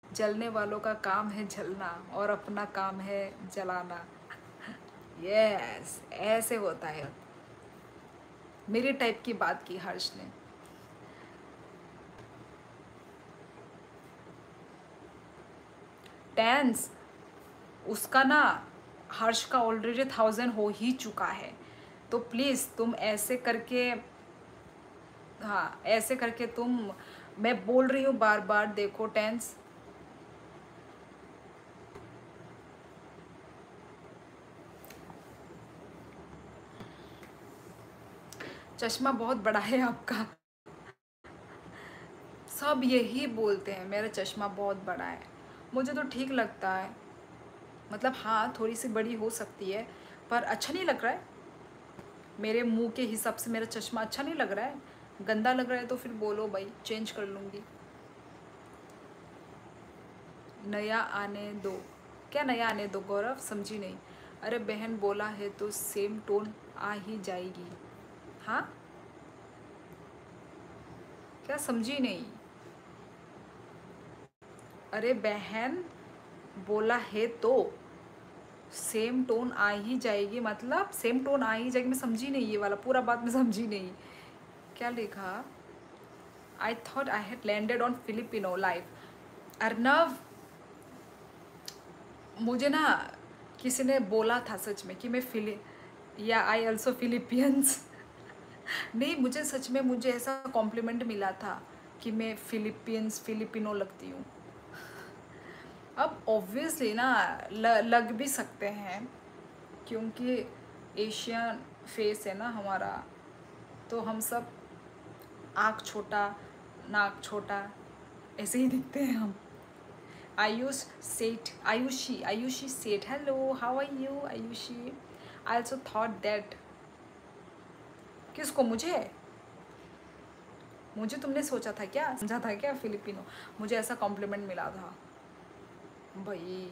जलने वालों का काम है जलना और अपना काम है जलाना। यस, ऐसे होता है। मेरे टाइप की बात की हर्ष ने। टेंस उसका ना, हर्ष का ऑलरेडी 1000 हो ही चुका है, तो प्लीज़ तुम ऐसे करके, हाँ ऐसे करके तुम, मैं बोल रही हूँ बार बार, देखो टेंस, चश्मा बहुत बड़ा है आपका। सब यही बोलते हैं मेरा चश्मा बहुत बड़ा है, मुझे तो ठीक लगता है। मतलब हाँ थोड़ी सी बड़ी हो सकती है, पर अच्छा नहीं लग रहा है मेरे मुंह के हिसाब से। मेरा चश्मा अच्छा नहीं लग रहा है, गंदा लग रहा है तो फिर बोलो भाई, चेंज कर लूँगी। नया आने दो, क्या नया आने दो गौरव, समझी नहीं। अरे बहन बोला है तो सेम टोन आ ही जाएगी। हाँ क्या, समझी नहीं। अरे बहन बोला है तो सेम टोन आ ही जाएगी, मतलब सेम टोन आ ही जाएगी, मैं समझी नहीं, ये वाला पूरा बात मैं समझी नहीं। क्या लिखा? I thought I had landed on Filipino life. Arnav, मुझे ना किसी ने बोला था सच में कि मैं या आई ऑल्सो फिलिपियंस। नहीं मुझे सच में, मुझे ऐसा कॉम्प्लीमेंट मिला था कि मैं फिलिपिनो लगती हूँ। अब ऑब्वियसली ना लग भी सकते हैं, क्योंकि एशियन फेस है ना हमारा, तो हम सब आँख छोटा नाक छोटा ऐसे ही दिखते हैं हम। Ayushi Seth, hello how are you Ayushi. I also thought that, किसको? मुझे तुमने सोचा था क्या, समझा था क्या फिलिपिनो? मुझे ऐसा कॉम्प्लीमेंट मिला था भाई।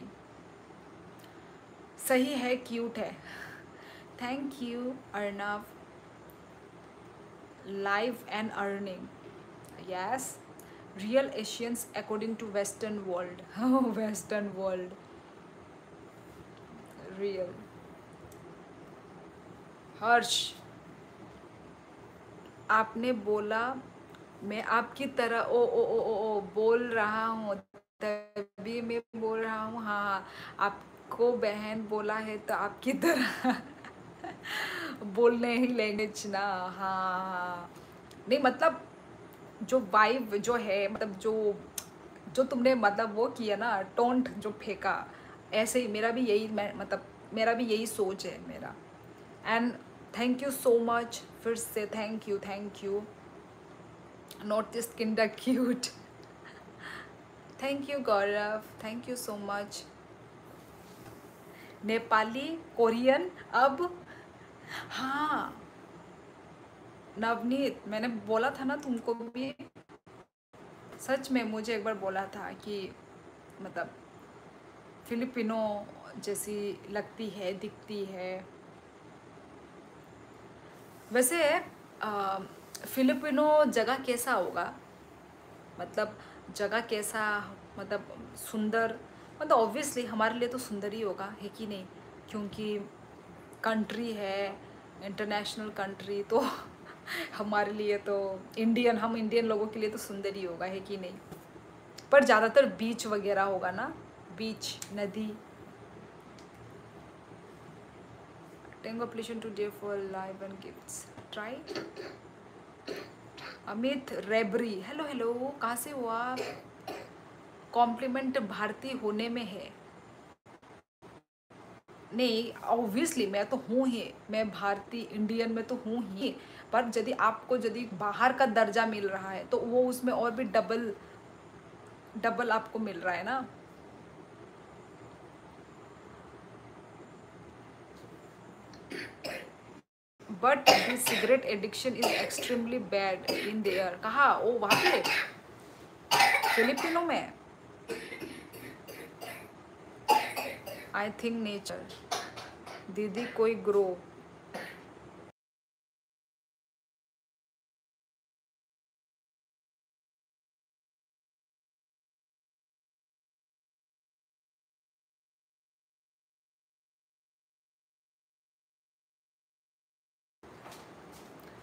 सही है, क्यूट है। Thank you Arnav. Live and earning, yes, real Asians according to western world. Western world real. Harsh आपने बोला मैं आपकी तरह ओ बोल रहा हूँ, तभी मैं बोल रहा हूँ। हाँ आपको बहन बोला है तो आपकी तरह बोलने ही लैंग्वेज ना। हाँ नहीं मतलब जो वाइब जो है, मतलब जो जो तुमने मतलब वो किया ना, टोंट जो फेंका, ऐसे ही मेरा भी यही, मैं मतलब मेरा भी यही सोच है मेरा। And thank you so much, फिर से thank you. North east kinda cute. Thank you Gaurav, thank you so much. Nepali Korean अब, हाँ नवनीत, मैंने बोला था ना तुमको भी, सच में मुझे एक बार बोला था कि मतलब फिलिपिनो जैसी लगती है, दिखती है। वैसे फिलिपिनो जगह कैसा होगा, मतलब जगह कैसा, मतलब सुंदर, मतलब ऑब्वियसली हमारे लिए तो सुंदर ही होगा, है कि नहीं, क्योंकि कंट्री है, इंटरनेशनल कंट्री, तो हमारे लिए तो इंडियन, हम इंडियन लोगों के लिए तो सुंदर ही होगा, है कि नहीं। पर ज़्यादातर बीच वगैरह होगा ना, बीच, नदी। Tango application today for live and gifts try. Amit Rebari, hello hello, कहाँ से हो आप? कॉम्प्लीमेंट भारतीय होने में है। नहीं ऑब्वियसली मैं तो हूँ ही, मैं भारतीय इंडियन में तो हूँ ही, पर यदि आपको यदि बाहर का दर्जा मिल रहा है तो वो उसमें और भी डबल डबल आपको मिल रहा है ना। But this cigarette addiction is extremely bad in their. कहा ओ वहाँ पे फिलिपिनो में? I think nature. दीदी कोई ग्रो।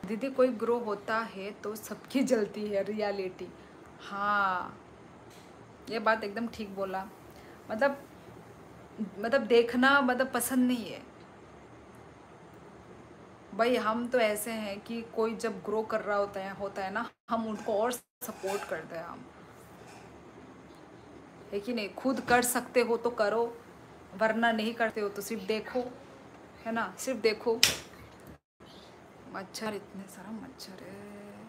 दीदी कोई ग्रो होता है तो सबकी जलती है रियलिटी। हाँ ये बात एकदम ठीक बोला। मतलब देखना मतलब पसंद नहीं है भाई। हम तो ऐसे हैं कि कोई जब ग्रो कर रहा होता है ना, हम उनको और सपोर्ट करते हैं हम, है कि नहीं। खुद कर सकते हो तो करो, वरना नहीं करते हो तो सिर्फ देखो, है ना, सिर्फ देखो। मच्छर, इतने सारा मच्छर है।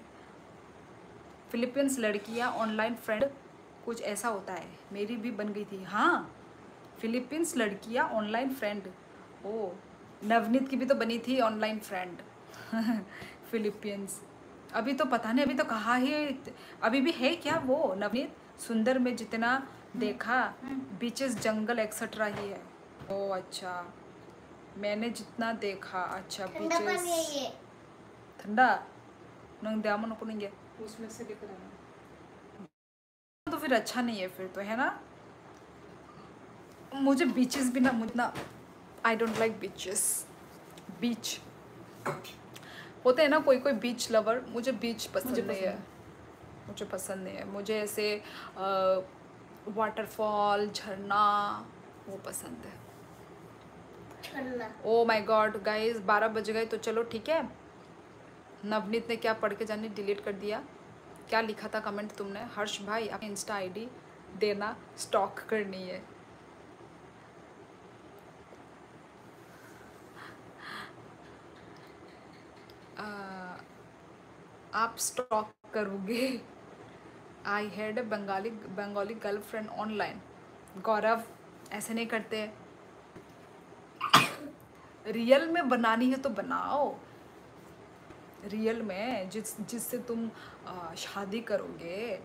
फिलीपींस लड़कियां ऑनलाइन फ्रेंड कुछ ऐसा होता है, मेरी भी बन गई थी। हाँ फिलीपींस लड़कियां ऑनलाइन फ्रेंड, ओ नवनीत की भी तो बनी थी ऑनलाइन फ्रेंड। फिलीपींस अभी तो पता नहीं, अभी तो कहाँ ही, अभी भी है क्या वो नवनीत? सुंदर में जितना देखा बीचेस जंगल एक्सेट्रा ही है। ओ अच्छा, मैंने जितना देखा, अच्छा बीचेस ठंडा नंग द्यामन को नहीं, उसमें से लेकर आना तो फिर अच्छा नहीं है फिर तो, है ना। मुझे बीचेस भी ना, मुझे ना, आई डोंट लाइक बीचेस। बीच होते हैं ना कोई कोई बीच लवर, मुझे बीच पसंद नहीं है। मुझे पसंद नहीं है, मुझे ऐसे वाटरफॉल, झरना, वो पसंद है। ओ माय गॉड गाइस 12 बज गए, तो चलो ठीक है। नवनीत ने क्या पढ़ के जाने डिलीट कर दिया, क्या लिखा था कमेंट तुमने? हर्ष भाई अपनी इंस्टा आईडी देना, स्टॉक करनी है। आप स्टॉक करोगे? I had a Bengali girlfriend online. Gaurav ऐसे नहीं करते, रियल में बनानी है तो बनाओ। रियल में जिससे तुम शादी करोगे।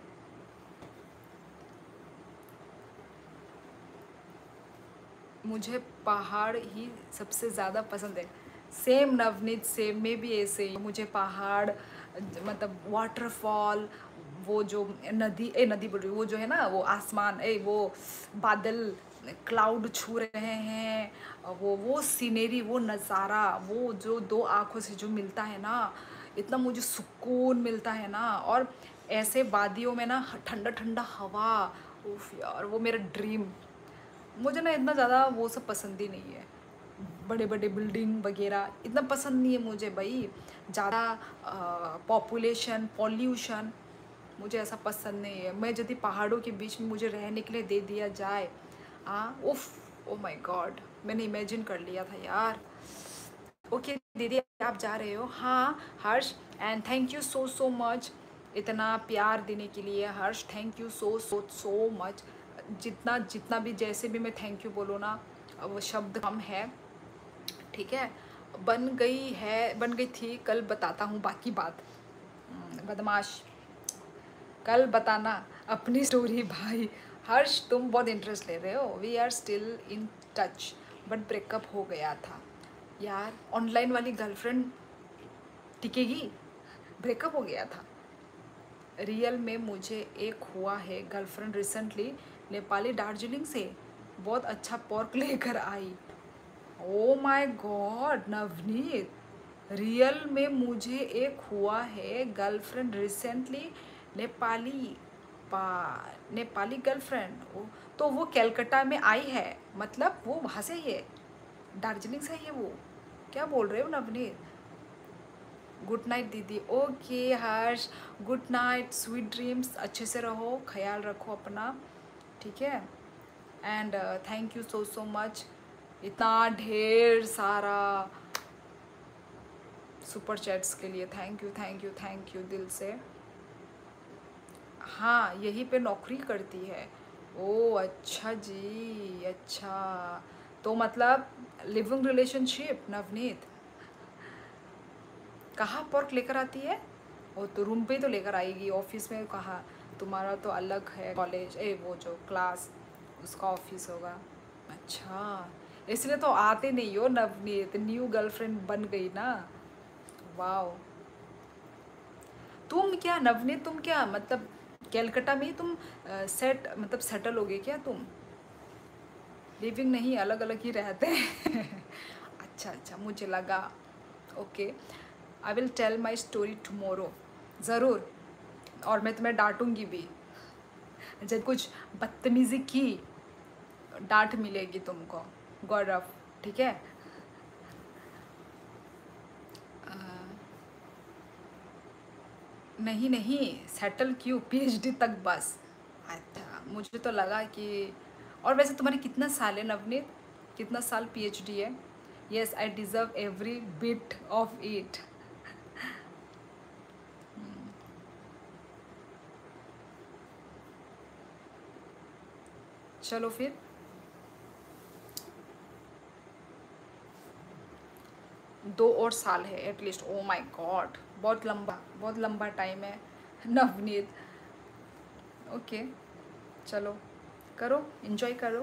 मुझे पहाड़ ही सबसे ज़्यादा पसंद है। सेम नवनीत, सेम में भी ऐसे ही मुझे पहाड़, मतलब वाटरफॉल, वो जो नदी बोल रही हूँ, वो जो है ना, वो आसमान, वो बादल, क्लाउड छू रहे हैं, वो सीनरी, वो नज़ारा, वो जो दो आँखों से जो मिलता है ना, इतना मुझे सुकून मिलता है ना। और ऐसे वादियों में ना ठंडा ठंडा हवा, उफ यार वो मेरा ड्रीम। मुझे ना इतना ज़्यादा वो सब पसंद ही नहीं है, बड़े बड़े बिल्डिंग वगैरह इतना पसंद नहीं है मुझे भाई। ज़्यादा पॉपुलेशन, पॉल्यूशन, मुझे ऐसा पसंद नहीं है। मैं यदि पहाड़ों के बीच में मुझे रहने के लिए दे दिया जाए, उफ, ओ माय गॉड, मैंने इमेजिन कर लिया था यार। ओके दीदी आप जा रहे हो? हाँ Harsh, and thank you so much इतना प्यार देने के लिए Harsh, thank you so so so much. जितना जितना भी जैसे भी मैं थैंक यू बोलो ना, वो शब्द कम है, ठीक है। बन गई थी, कल बताता हूँ बाकी बात। बदमाश, कल बताना अपनी स्टोरी भाई। हर्ष तुम बहुत इंटरेस्ट ले रहे हो। We are still in touch but breakup हो गया था यार। ऑनलाइन वाली गर्लफ्रेंड टिकेगी? ब्रेकअप हो गया था। रियल में मुझे एक हुआ है गर्लफ्रेंड रिसेंटली, नेपाली दार्जिलिंग से, बहुत अच्छा पोर्क लेकर आई। Oh my god Navneet, real में मुझे एक हुआ है girlfriend recently, Nepali Nepali girlfriend. तो वो कलकत्ता में आई है, मतलब वो वहाँ से ही है, दार्जिलिंग से ही है वो। क्या बोल रहे हो नवनीत? गुड नाइट दीदी। ओके हर्ष, गुड नाइट, स्वीट ड्रीम्स, अच्छे से रहो, ख्याल रखो अपना, ठीक है। And thank you so so much, इतना ढेर सारा सुपर चैट्स के लिए thank you thank you thank you दिल से। हाँ यहीं पे नौकरी करती है। ओ अच्छा जी, अच्छा, तो मतलब लिविंग रिलेशनशिप। नवनीत कहाँ पर्क लेकर आती है? वो तो रूम पे ही तो लेकर आएगी, ऑफिस में कहाँ? तुम्हारा तो अलग है कॉलेज, वो जो क्लास, उसका ऑफिस होगा। अच्छा, इसलिए तो आते नहीं हो नवनीत, न्यू गर्लफ्रेंड बन गई ना। वाओ, तुम क्या नवनीत, तुम क्या मतलब कलकत्ता में ही तुम मतलब सेटल हो गए क्या तुम? लिविंग नहीं, अलग अलग ही रहते हैं। अच्छा अच्छा, मुझे लगा। Okay, I will tell my story tomorrow, ज़रूर। और मैं तुम्हें डांटूंगी भी, जब कुछ बदतमीज़ी की डांट मिलेगी तुमको, गौरव, ठीक है। नहीं नहीं, सेटल क्यों, पीएचडी तक बस। अच्छा, मुझे तो लगा कि, और वैसे तुम्हारे कितना साल है नवनीत, कितना साल पीएचडी है? Yes I deserve every bit of it. चलो फिर, 2 और साल है एटलीस्ट। ओ माय गॉड, बहुत लंबा टाइम है नवनीत। ओके चलो, करो इन्जॉय करो।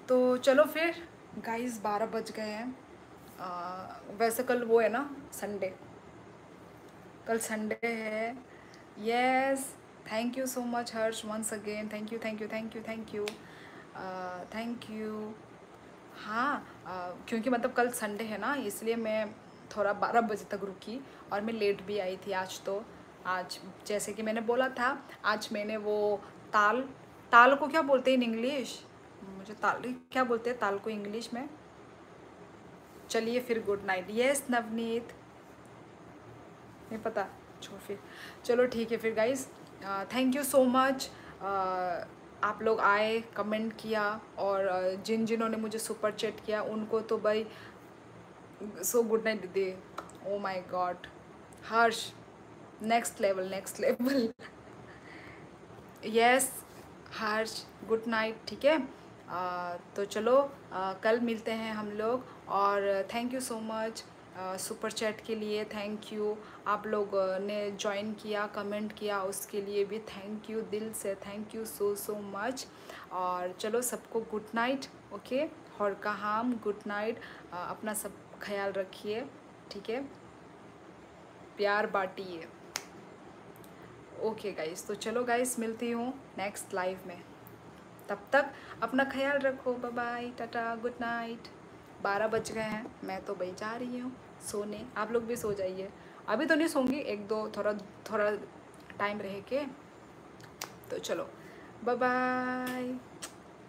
तो चलो फिर गाइस, 12 बज गए हैं। वैसे कल वो है ना, संडे, कल संडे है। Yes, thank you so much Harsh once again, thank you thank you thank you thank you thank you. हाँ, क्योंकि मतलब कल संडे है ना, इसलिए मैं थोड़ा 12 बजे तक रुकी, और मैं लेट भी आई थी आज। तो आज जैसे कि मैंने बोला था, आज मैंने वो ताल, ताल को क्या बोलते हैं इन इंग्लिश? मुझे ताल क्या बोलते हैं ताल को इंग्लिश में? चलिए फिर, गुड नाइट। यस नवनीत, नहीं पता, छोड़ फिर। चलो ठीक है फिर guys, thank you so much. आप लोग आए, कमेंट किया, और जिन्होंने मुझे सुपर चैट किया उनको तो भाई सो गुड नाइट दीदी। ओ my god Harsh, next level next level. Yes Harsh, good night, ठीक है। तो चलो, कल मिलते हैं हम लोग, और thank you so much super chat के लिए, थैंक यू। आप लोग ने ज्वाइन किया, कमेंट किया, उसके लिए भी थैंक यू, दिल से thank you so so much. और चलो सबको गुड नाइट, ओके, और कहाम गुड नाइट। अपना सब ख्याल रखिए, ठीक है, प्यार बांटिए। ओके गाइस, तो चलो गाइस, मिलती हूँ नेक्स्ट लाइव में। तब तक अपना ख्याल रखो, बाय बाय, टाटा, गुड नाइट। 12 बज गए हैं, मैं तो भाई जा रही हूँ सोने, आप लोग भी सो जाइए। अभी तो नहीं सोऊंगी, एक दो थोड़ा थोड़ा टाइम रह के। तो चलो, बाय बाय।